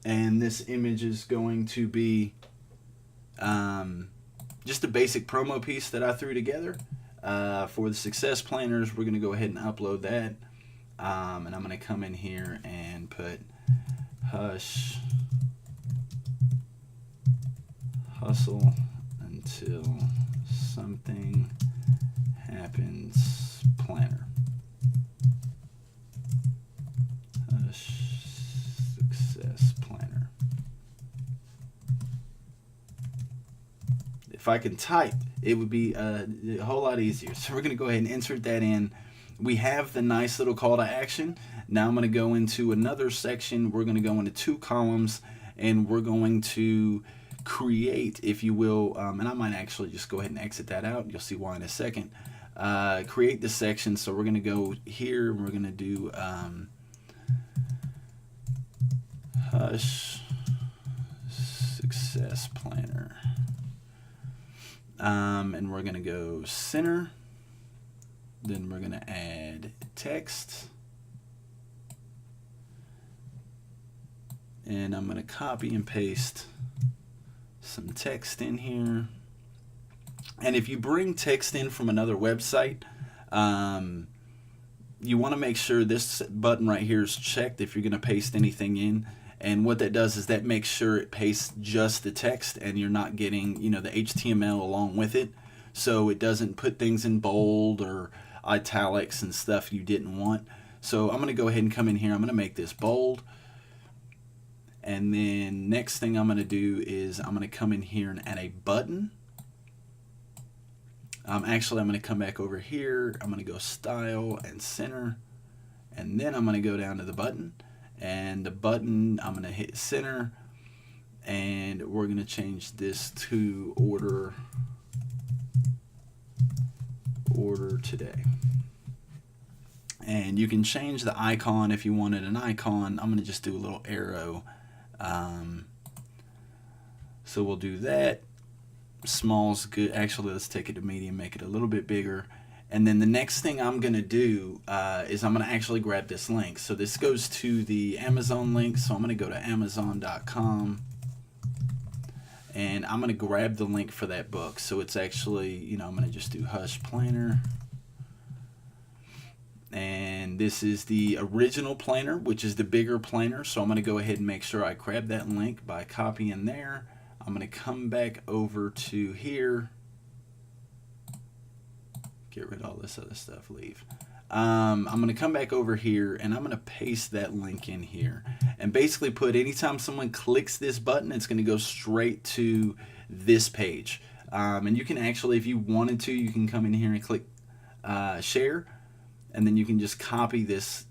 And this image is going to be just a basic promo piece that I threw together for the success planners. We're going to go ahead and upload that. And I'm going to come in here and put hustle until something happens planner. Success planner. If I can type, it would be a whole lot easier. So we're going to go ahead and insert that in. We have the nice little call to action. Now I'm going to go into another section. We're going to go into 2 columns, and we're going to create, if you will, and I might actually just go ahead and exit that out. You'll see why in a second. Create the section. So we're going to go here, and we're going to do Hush Success Planner. And we're going to go center. Then we're going to add text. And I'm going to copy and paste some text in here. And if you bring text in from another website, you want to make sure this button right here is checked if you're going to paste anything in. And what that does is that makes sure it pastes just the text and you're not getting, the HTML along with it. So it doesn't put things in bold or italics and stuff you didn't want. So I'm going to go ahead and come in here. I'm going to make this bold. And then next thing I'm going to do is I'm going to come in here and add a button. Actually, I'm going to come back over here. I'm going to go style and center. And then I'm going to go down to the button. And the button, I'm going to hit center. And we're going to change this to order today. And you can change the icon if you wanted an icon. I'm going to just do a little arrow. So we'll do that. Small's good. Actually, let's take it to medium, make it a little bit bigger. And then the next thing I'm going to do is I'm going to actually grab this link. So this goes to the Amazon link. So I'm going to go to Amazon.com. And I'm going to grab the link for that book. So it's actually, I'm going to just do Hush Planner. And this is the original planner, which is the bigger planner. So I'm going to go ahead and make sure I grab that link by copying there. I'm going to come back over to here. Get rid of all this other stuff, leave. I'm going to come back over here and I'm going to paste that link in here. And basically put anytime someone clicks this button, it's going to go straight to this page. And you can actually, if you wanted to, you can come in here and click share. And then you can just copy this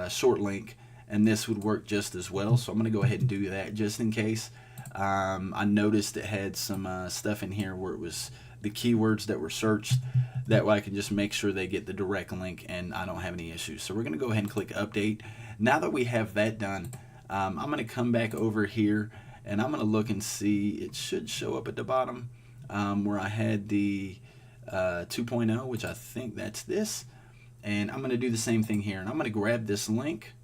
short link, and this would work just as well. So I'm going to go ahead and do that just in case. I noticed it had some stuff in here where it was the keywords that were searched. That way I can just make sure they get the direct link and I don't have any issues. So we're going to go ahead and click update. Now that we have that done, I'm going to come back over here and I'm going to look and see. It should show up at the bottom where I had the 2.0, which I think that's this. And I'm going to do the same thing here. And I'm going to grab this link.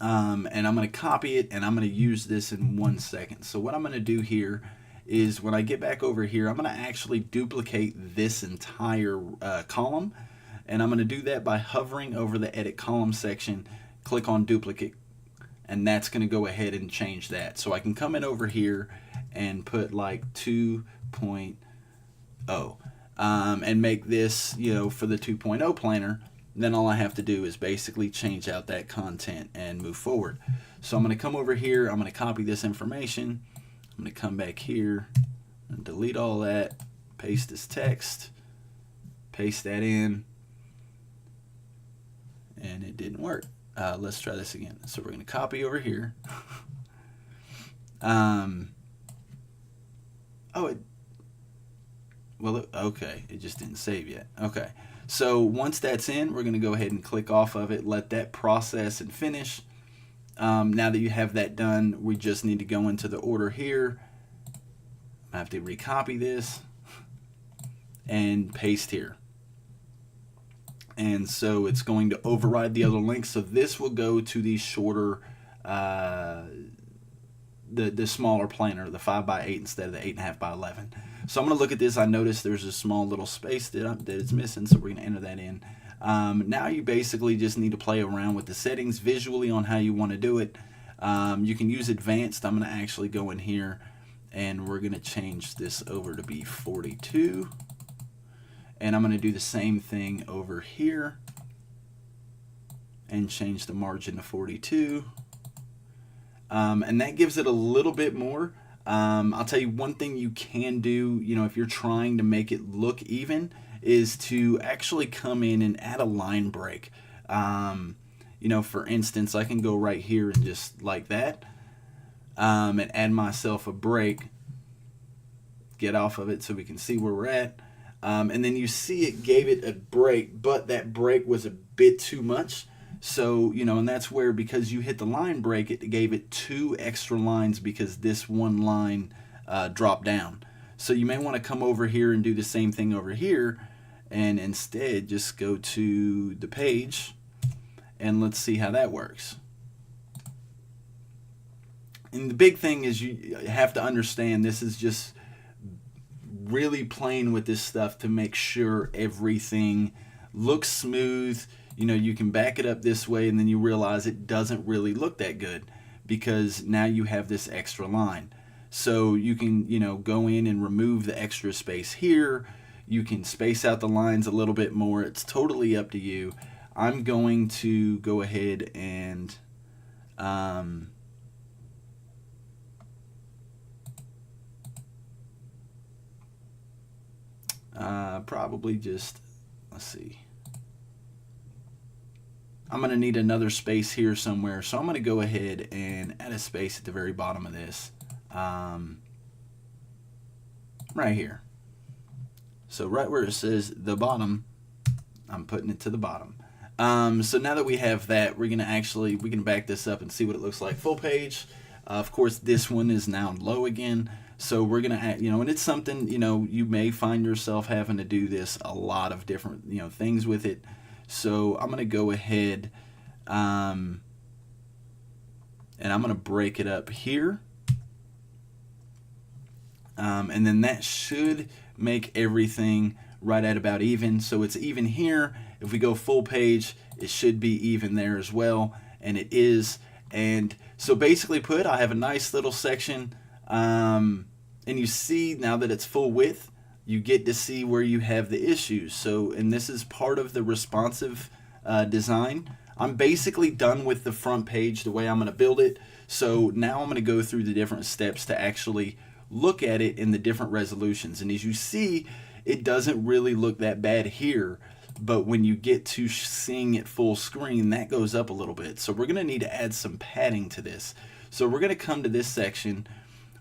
And I'm going to copy it. And I'm going to use this in 1 second. So what I'm going to do here is when I get back over here, I'm going to actually duplicate this entire column. And I'm going to do that by hovering over the edit column section. Click on duplicate. And that's going to go ahead and change that. So I can come in over here and put like 2.0. And make this, for the 2.0 planner. Then all I have to do is basically change out that content and move forward. So I'm going to come over here. I'm going to copy this information. I'm going to come back here and delete all that. Paste this text. Paste that in. And it didn't work. Let's try this again. So we're going to copy over here. Okay, it just didn't save yet. Okay, so once that's in, we're going to go ahead and click off of it, let that process and finish. Now that you have that done, we just need to go into the order here. I have to recopy this and paste here. And so it's going to override the other link. So this will go to the shorter, the smaller planner, the 5x8 instead of the 8.5x11. So I'm going to look at this. I noticed there's a small little space that it's missing, so we're going to enter that in. Now you basically just need to play around with the settings visually on how you want to do it. You can use advanced. I'm going to actually go in here and we're going to change this over to be 42. And I'm going to do the same thing over here and change the margin to 42. And that gives it a little bit more. I'll tell you one thing you can do, if you're trying to make it look even, is to actually come in and add a line break. For instance, I can go right here and just like that, and add myself a break, get off of it so we can see where we're at. And then you see it gave it a break, but that break was a bit too much. So, and that's where, because you hit the line break, it gave it 2 extra lines because this one line dropped down. So you may want to come over here and do the same thing over here, and instead just go to the page, and let's see how that works. And the big thing is you have to understand this is just really playing with this stuff to make sure everything looks smooth. You can back it up this way and then you realize it doesn't really look that good because now you have this extra line. So you can, go in and remove the extra space here. You can space out the lines a little bit more. It's totally up to you. I'm going to go ahead and probably just, let's see. I'm going to need another space here somewhere, so I'm going to go ahead and add a space at the very bottom of this, right here. So right where it says the bottom, I'm putting it to the bottom. So now that we have that, we can back this up and see what it looks like full page. Of course, this one is now low again. So we're going to add, and it's something, you may find yourself having to do this a lot of different, things with it. So I'm going to go ahead and I'm going to break it up here. And then that should make everything right at about even. So it's even here. If we go full page, it should be even there as well, and it is. And so basically put, I have a nice little section, and you see now that it's full width, you get to see where you have the issues. So, and this is part of the responsive design. I'm basically done with the front page the way I'm going to build it. So now I'm going to go through the different steps to actually look at it in the different resolutions. And as you see, it doesn't really look that bad here, but when you get to seeing it full screen, that goes up a little bit. So we're going to need to add some padding to this. So we're going to come to this section.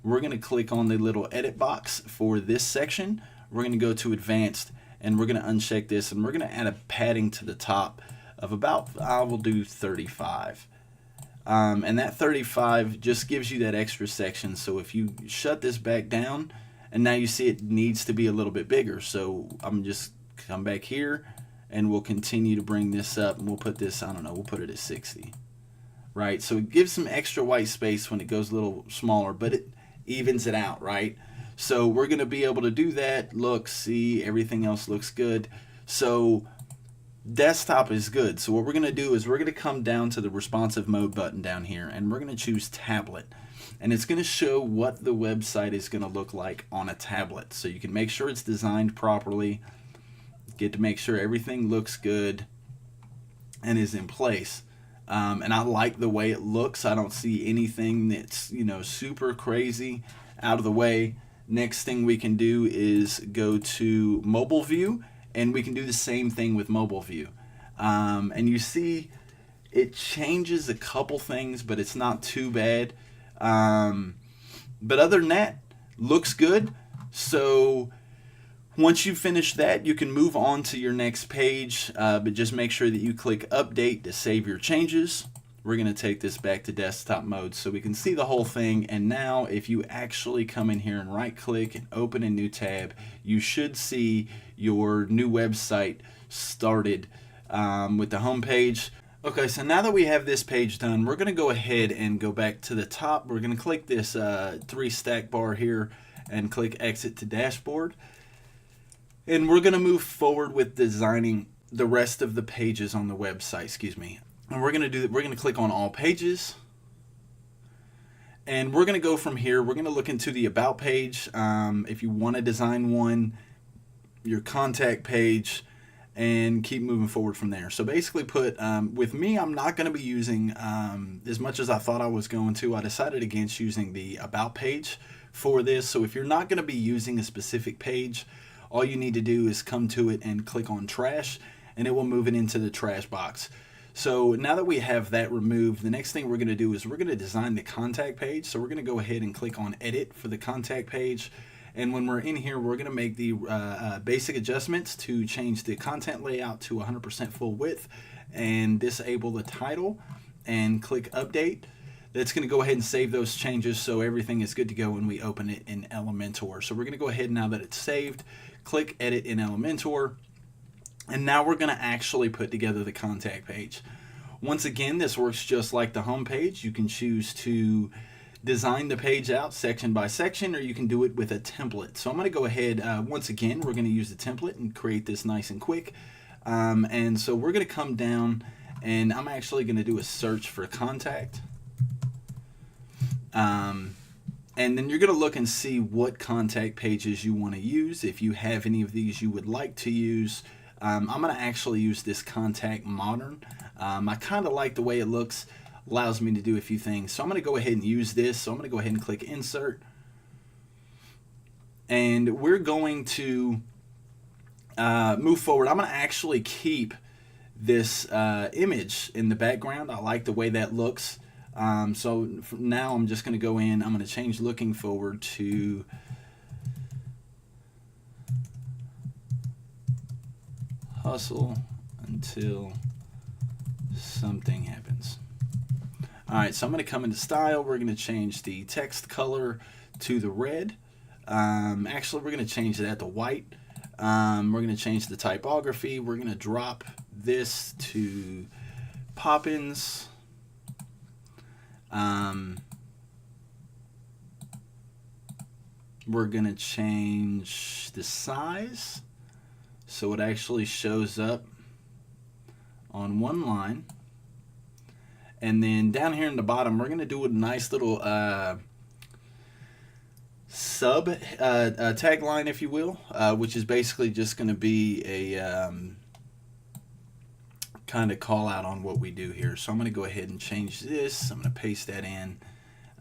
We're going to click on the little edit box for this section. We're going to go to advanced, and we're going to uncheck this, and we're going to add a padding to the top of about, I will do 35. And that 35 just gives you that extra section. So if you shut this back down, and now you see it needs to be a little bit bigger. So I'm just come back here, and we'll continue to bring this up, and we'll put this, I don't know, we'll put it at 60. Right? So it gives some extra white space when it goes a little smaller, but it evens it out, right? So we're going to be able to do that. Look, see, everything else looks good. So desktop is good. So what we're going to do is we're going to come down to the responsive mode button down here, and we're going to choose tablet. And it's going to show what the website is going to look like on a tablet. So you can make sure it's designed properly, get to make sure everything looks good and is in place. And I like the way it looks. I don't see anything that's, super crazy out of the way. Next thing we can do is go to mobile view, and we can do the same thing with mobile view. And you see it changes a couple things, but it's not too bad. But other than that, looks good. So once you finish that, you can move on to your next page, but just make sure that you click update to save your changes. We're going to take this back to desktop mode so we can see the whole thing. And now if you actually come in here and right click and open a new tab, you should see your new website started with the home page. Okay, so now that we have this page done, we're going to go ahead and go back to the top. We're going to click this 3 stack bar here and click exit to dashboard. And we're going to move forward with designing the rest of the pages on the website, And we're going to click on all pages. And we're going to go from here. We're going to look into the about page. If you want to design one, your contact page, and keep moving forward from there. So basically with me, I'm not going to be using, as much as I thought I was going to, I decided against using the about page for this. So if you're not going to be using a specific page, all you need to do is come to it and click on trash, and it will move it into the trash box. So now that we have that removed, the next thing we're going to do is we're going to design the contact page. So we're going to go ahead and click on edit for the contact page. And when we're in here, we're going to make the basic adjustments to change the content layout to 100% full width and disable the title, and click update. That's going to go ahead and save those changes so everything is good to go when we open it in Elementor. So we're going to go ahead, now that it's saved, click edit in Elementor. And now we're going to actually put together the contact page. Once again, this works just like the home page. You can choose to design the page out section by section, or you can do it with a template. So I'm going to go ahead, once again, we're going to use the template and create this nice and quick. And so we're going to come down, and I'm actually going to do a search for contact. And then you're going to look and see what contact pages you want to use. If you have any of these you would like to use, I'm going to actually use this contact modern. I kind of like the way it looks, allows me to do a few things. So I'm going to go ahead and use this. So I'm going to go ahead and click insert. And we're going to move forward. I'm going to actually keep this image in the background. I like the way that looks. So now I'm just going to go in, I'm going to change looking forward to hustle until something happens. Alright, so I'm going to come into style. We're going to change the text color to the red. Actually, we're going to change that to white. We're going to change the typography. We're going to drop this to Poppins. We're going to change the size so it actually shows up on one line. And then down here in the bottom, we're going to do a nice little tagline, if you will, which is basically just going to be a kind of call out on what we do here. So I'm going to go ahead and change this. I'm going to paste that in.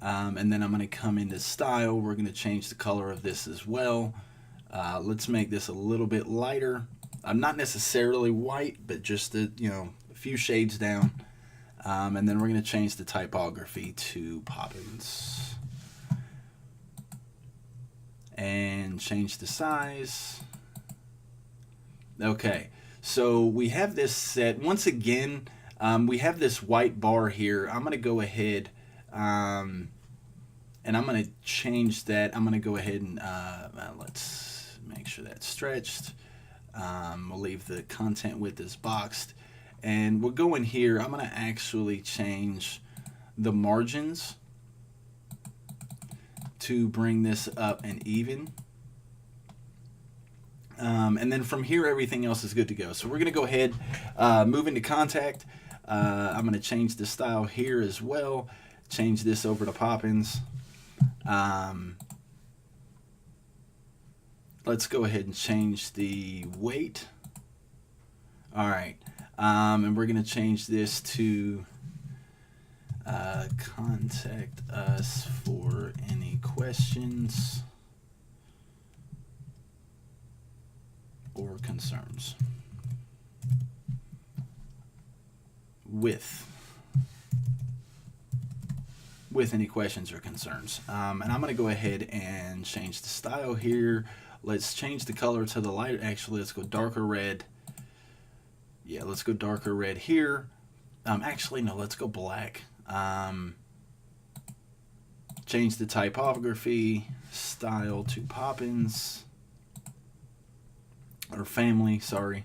And then I'm going to come into style. We're going to change the color of this as well. Let's make this a little bit lighter. Not necessarily white, but just a few shades down. And then we're going to change the typography to Poppins. And change the size. Okay, so we have this set. Once again, we have this white bar here. I'm going to go ahead and I'm going to change that. I'm going to go ahead and let's make sure that's stretched. We'll leave the content width as boxed. And we'll go in here. I'm going to actually change the margins to bring this up and even. And then from here, everything else is good to go. So we're going to go ahead, move into contact. I'm going to change the style here as well. Change this over to Poppins. Let's go ahead and change the weight. All right. And we're going to change this to contact us for any questions or concerns with any questions or concerns. And I'm going to go ahead and change the style here. Let's change the color to the light. Actually, let's go darker red. Yeah, let's go darker red here. Actually, no, let's go black. Change the typography, style to Poppins, or family, sorry.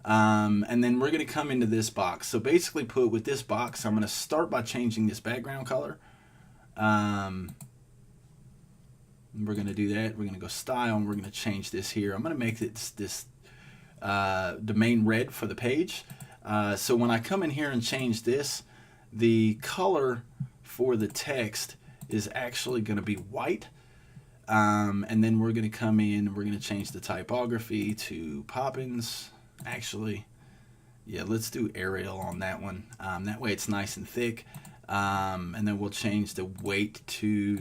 And then we're going to come into this box. So basically with this box, I'm going to start by changing this background color. We're going to do that. We're going to go style, and we're going to change this here. I'm going to make this domain red for the page. So when I come in here and change this, the color for the text is actually going to be white. And then we're going to come in, we're going to change the typography to Poppins. Actually, yeah, let's do Arial on that one. That way it's nice and thick. And then we'll change the weight to,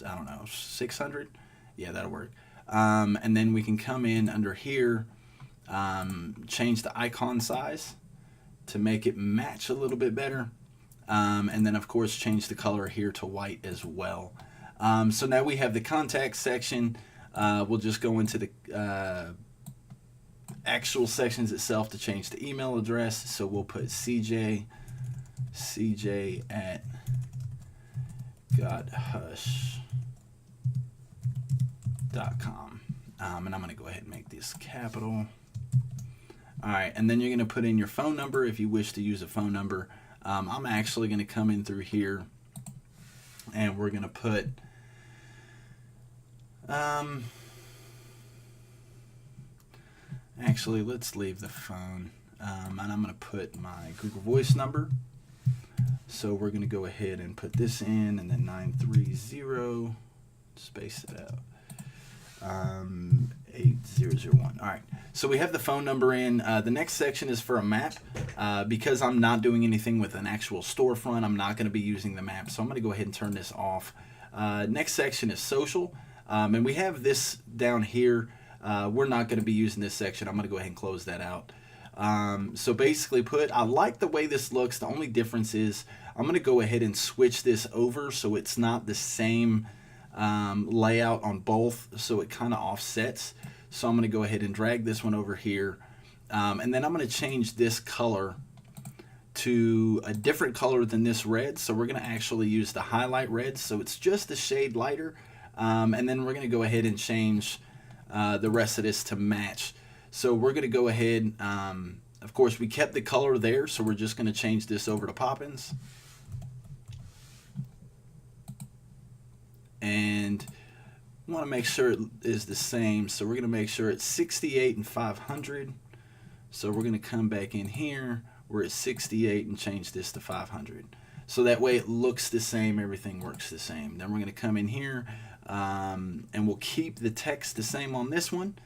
I don't know, 600. Yeah, that'll work. And then we can come in under here, change the icon size to make it match a little bit better. And then, of course, change the color here to white as well. So now we have the contact section. We'll just go into the actual sections itself to change the email address. So we'll put cj at godhush.com. And I'm going to go ahead and make this capital. All right, and then you're going to put in your phone number if you wish to use a phone number. I'm actually going to come in through here, and we're going to put actually, let's leave the phone, and I'm going to put my Google Voice number. So we're going to go ahead and put this in, and then 930, space it out, 8001. All right, so we have the phone number in. The next section is for a map. Because I'm not doing anything with an actual storefront, I'm not going to be using the map, so I'm going to go ahead and turn this off. Next section is social, and we have this down here. We're not going to be using this section. I'm going to go ahead and close that out. So basically I like the way this looks. The only difference is I'm going to go ahead and switch this over so it's not the same layout on both, so it kind of offsets. So I'm going to go ahead and drag this one over here, and then I'm going to change this color to a different color than this red. So we're going to actually use the highlight red, so it's just a shade lighter. And then we're going to go ahead and change the rest of this to match. So we're going to go ahead, of course we kept the color there, so we're just going to change this over to Poppins. And want to make sure it is the same, so we're going to make sure it's 68 and 500. So we're going to come back in here, we're at 68, and change this to 500. So that way it looks the same, everything works the same. Then we're going to come in here, and we'll keep the text the same on this one,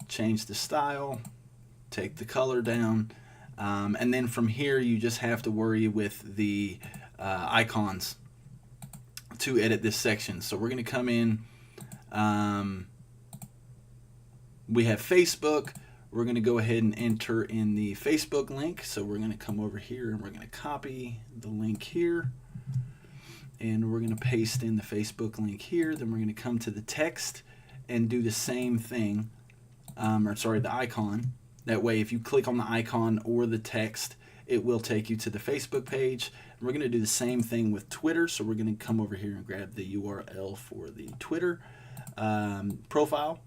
change the style, take the color down, and then from here you just have to worry with the icons to edit this section. So we're going to come in, we have Facebook. We're going to go ahead and enter in the Facebook link. So we're going to come over here and we're going to copy the link here, and we're going to paste in the Facebook link here. Then we're going to come to the text and do the same thing, the icon. That way if you click on the icon or the text, it will take you to the Facebook page. We're going to do the same thing with Twitter. So we're going to come over here and grab the URL for the Twitter profile,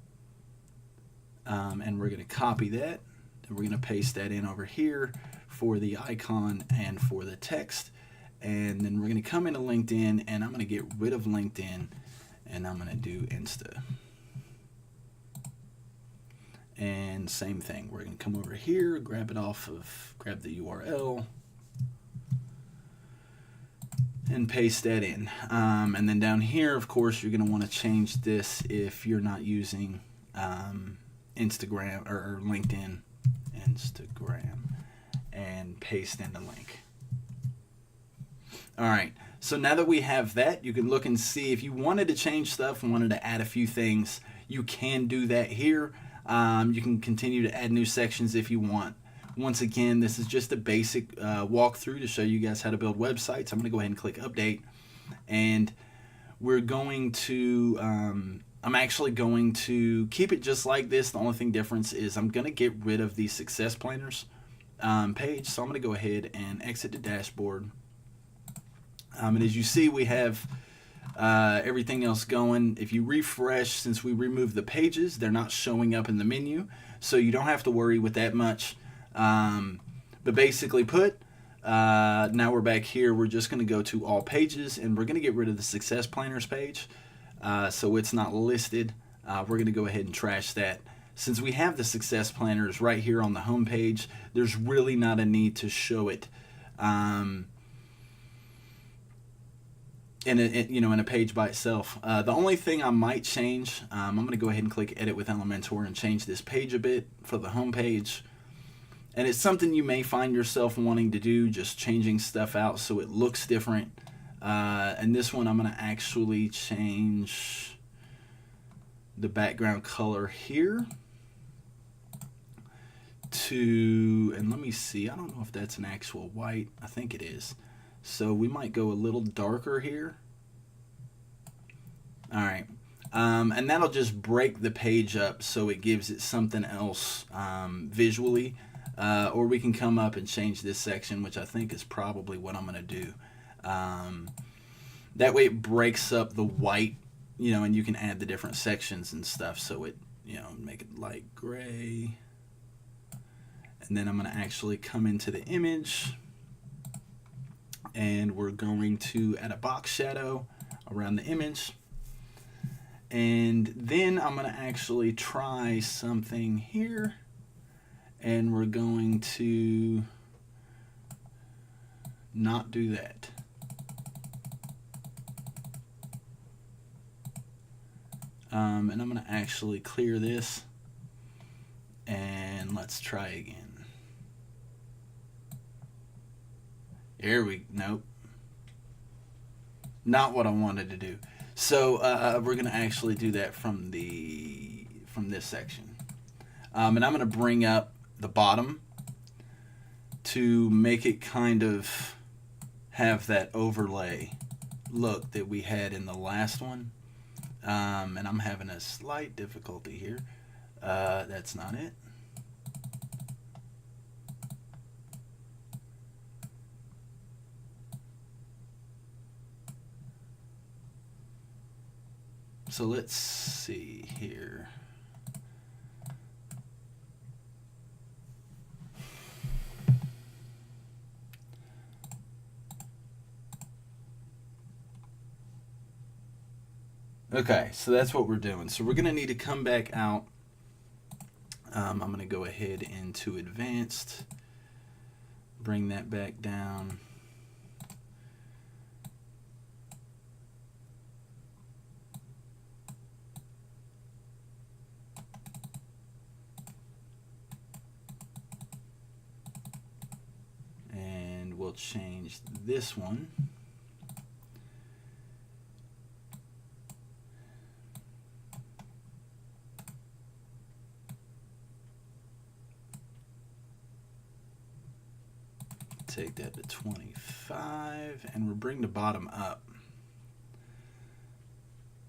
and we're going to copy that, and we're going to paste that in over here for the icon and for the text. And then we're going to come into LinkedIn, and I'm going to get rid of LinkedIn, and I'm going to do Insta. And same thing, we're going to come over here, grab the URL, and paste that in. And then down here, of course, you're going to want to change this if you're not using Instagram or LinkedIn. Instagram, and paste in the link. All right, so now that we have that, you can look and see if you wanted to change stuff and wanted to add a few things, you can do that here. You can continue to add new sections if you want. Once again, this is just a basic walkthrough to show you guys how to build websites. I'm going to go ahead and click update, and we're going to I'm actually going to keep it just like this. The only thing difference is I'm going to get rid of the success planners page. So I'm going to go ahead and exit the dashboard. And as you see, we have everything else going. If you refresh, since we removed the pages, they're not showing up in the menu, so you don't have to worry with that much. But basically now we're back here. We're just going to go to all pages, and we're going to get rid of the success planners page, so it's not listed. We're going to go ahead and trash that. Since we have the success planners right here on the home page, there's really not a need to show it in a page by itself. The only thing I might change, I'm going to go ahead and click Edit with Elementor and change this page a bit for the home page. And it's something you may find yourself wanting to do, just changing stuff out so it looks different. And this one I'm going to actually change the background color here to, and let me see, I don't know if that's an actual white. I think it is. So we might go a little darker here. All right. And that'll just break the page up so it gives it something else visually. Or we can come up and change this section, which I think is probably what I'm going to do. That way it breaks up the white, and you can add the different sections and stuff. So it, make it light gray. And then I'm going to actually come into the image, and we're going to add a box shadow around the image. And then I'm going to actually try something here, and we're going to not do that. And I'm going to actually clear this, and let's try again. Nope. Not what I wanted to do. So we're going to actually do that from this section. And I'm going to bring up the bottom to make it kind of have that overlay look that we had in the last one. And I'm having a slight difficulty here. That's not it. So let's see here. Okay, so that's what we're doing. So we're going to need to come back out. I'm going to go ahead into advanced, bring that back down. And we'll change this one. Take that to 25, and we'll bring the bottom up.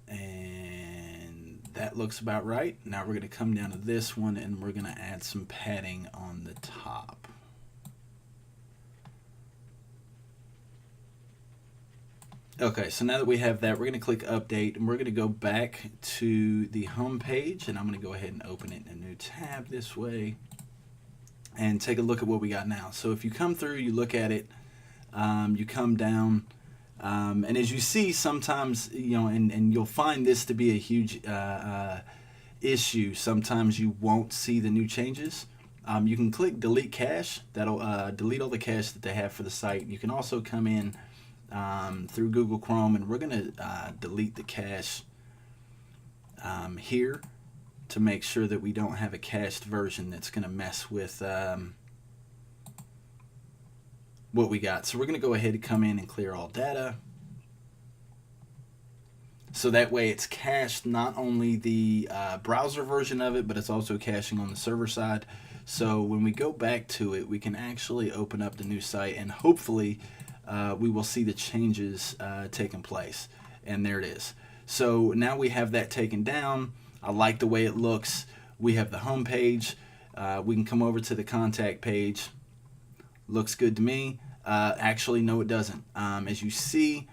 And that looks about right. Now we're going to come down to this one, and we're going to add some padding on the top. Okay, so now that we have that, we're going to click Update, and we're going to go back to the home page, and I'm going to go ahead and open it in a new tab this way. And take a look at what we got now. So if you come through, you look at it, you come down, and as you see, sometimes, and you'll find this to be a huge issue. Sometimes you won't see the new changes. You can click Delete Cache. That'll delete all the cache that they have for the site. You can also come in through Google Chrome, and we're going to delete the cache here, to make sure that we don't have a cached version that's going to mess with what we got. So we're going to go ahead and come in and clear all data. So that way it's cached not only the browser version of it, but it's also caching on the server side. So when we go back to it, we can actually open up the new site, and hopefully we will see the changes taking place. And there it is. So now we have that taken down. I like the way it looks. We have the home page. We can come over to the contact page. Looks good to me. Actually, no, it doesn't. As you see,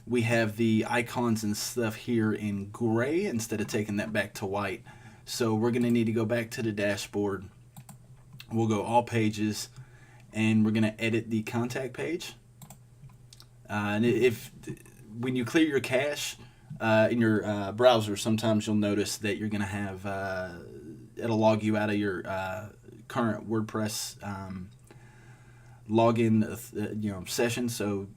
we have the icons and stuff here in gray instead of taking that back to white. So we're going to need to go back to the dashboard. We'll go All Pages, and we're going to edit the contact page. And when you clear your cache, in your browser, sometimes you'll notice that you're going to have, it'll log you out of your current WordPress login session, so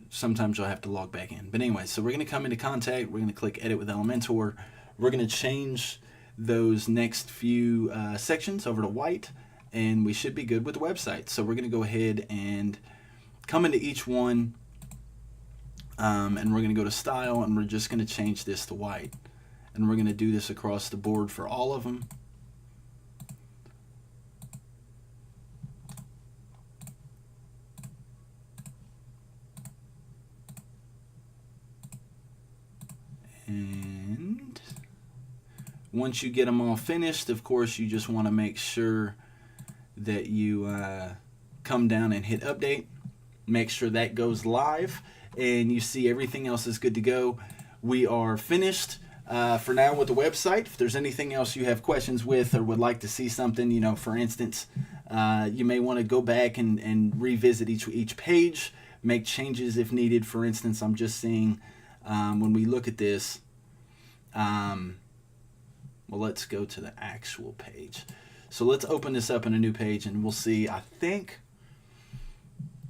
sometimes you'll have to log back in. But anyway, so we're going to come into Contact, we're going to click Edit with Elementor, we're going to change those next few sections over to white, and we should be good with the website. So we're going to go ahead and come into each one, and we're going to go to Style, and we're just going to change this to white. And we're going to do this across the board for all of them. And once you get them all finished, of course, you just want to make sure that you come down and hit Update. Make sure that goes live, and you see everything else is good to go. We are finished for now with the website. If there's anything else you have questions with or would like to see something, for instance, you may want to go back and revisit each page, make changes if needed. For instance, I'm just seeing when we look at this, well, let's go to the actual page. So let's open this up in a new page, and we'll see. I think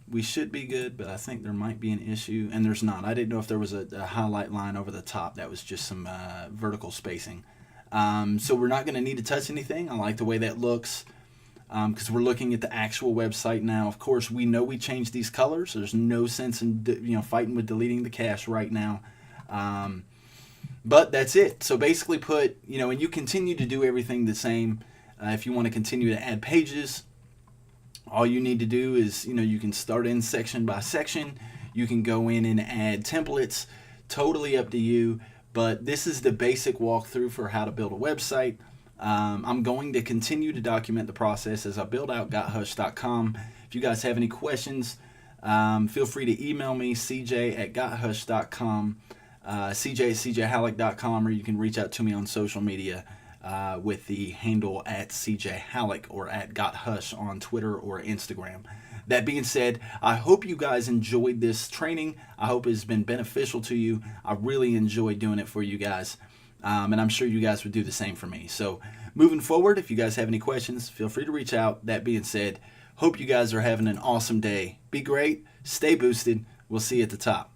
we should be good, but I think there might be an issue, and there's not. I didn't know if there was a highlight line over the top. That was just some vertical spacing. So we're not going to need to touch anything. I like the way that looks because we're looking at the actual website now. Of course, we know we changed these colors. There's no sense in fighting with deleting the cache right now. But that's it. So basically and you continue to do everything the same. If you want to continue to add pages, all you need to do is, you can start in section by section. You can go in and add templates, totally up to you. But this is the basic walkthrough for how to build a website. I'm going to continue to document the process as I build out gothush.com. If you guys have any questions, feel free to email me, cj@gothush.com. CJ@CJHalleck.com, or you can reach out to me on social media with the handle at CJHalleck or at GotHush on Twitter or Instagram. That being said, I hope you guys enjoyed this training. I hope it's been beneficial to you. I really enjoy doing it for you guys, and I'm sure you guys would do the same for me. So moving forward, if you guys have any questions, feel free to reach out. That being said, hope you guys are having an awesome day. Be great, stay boosted. We'll see you at the top.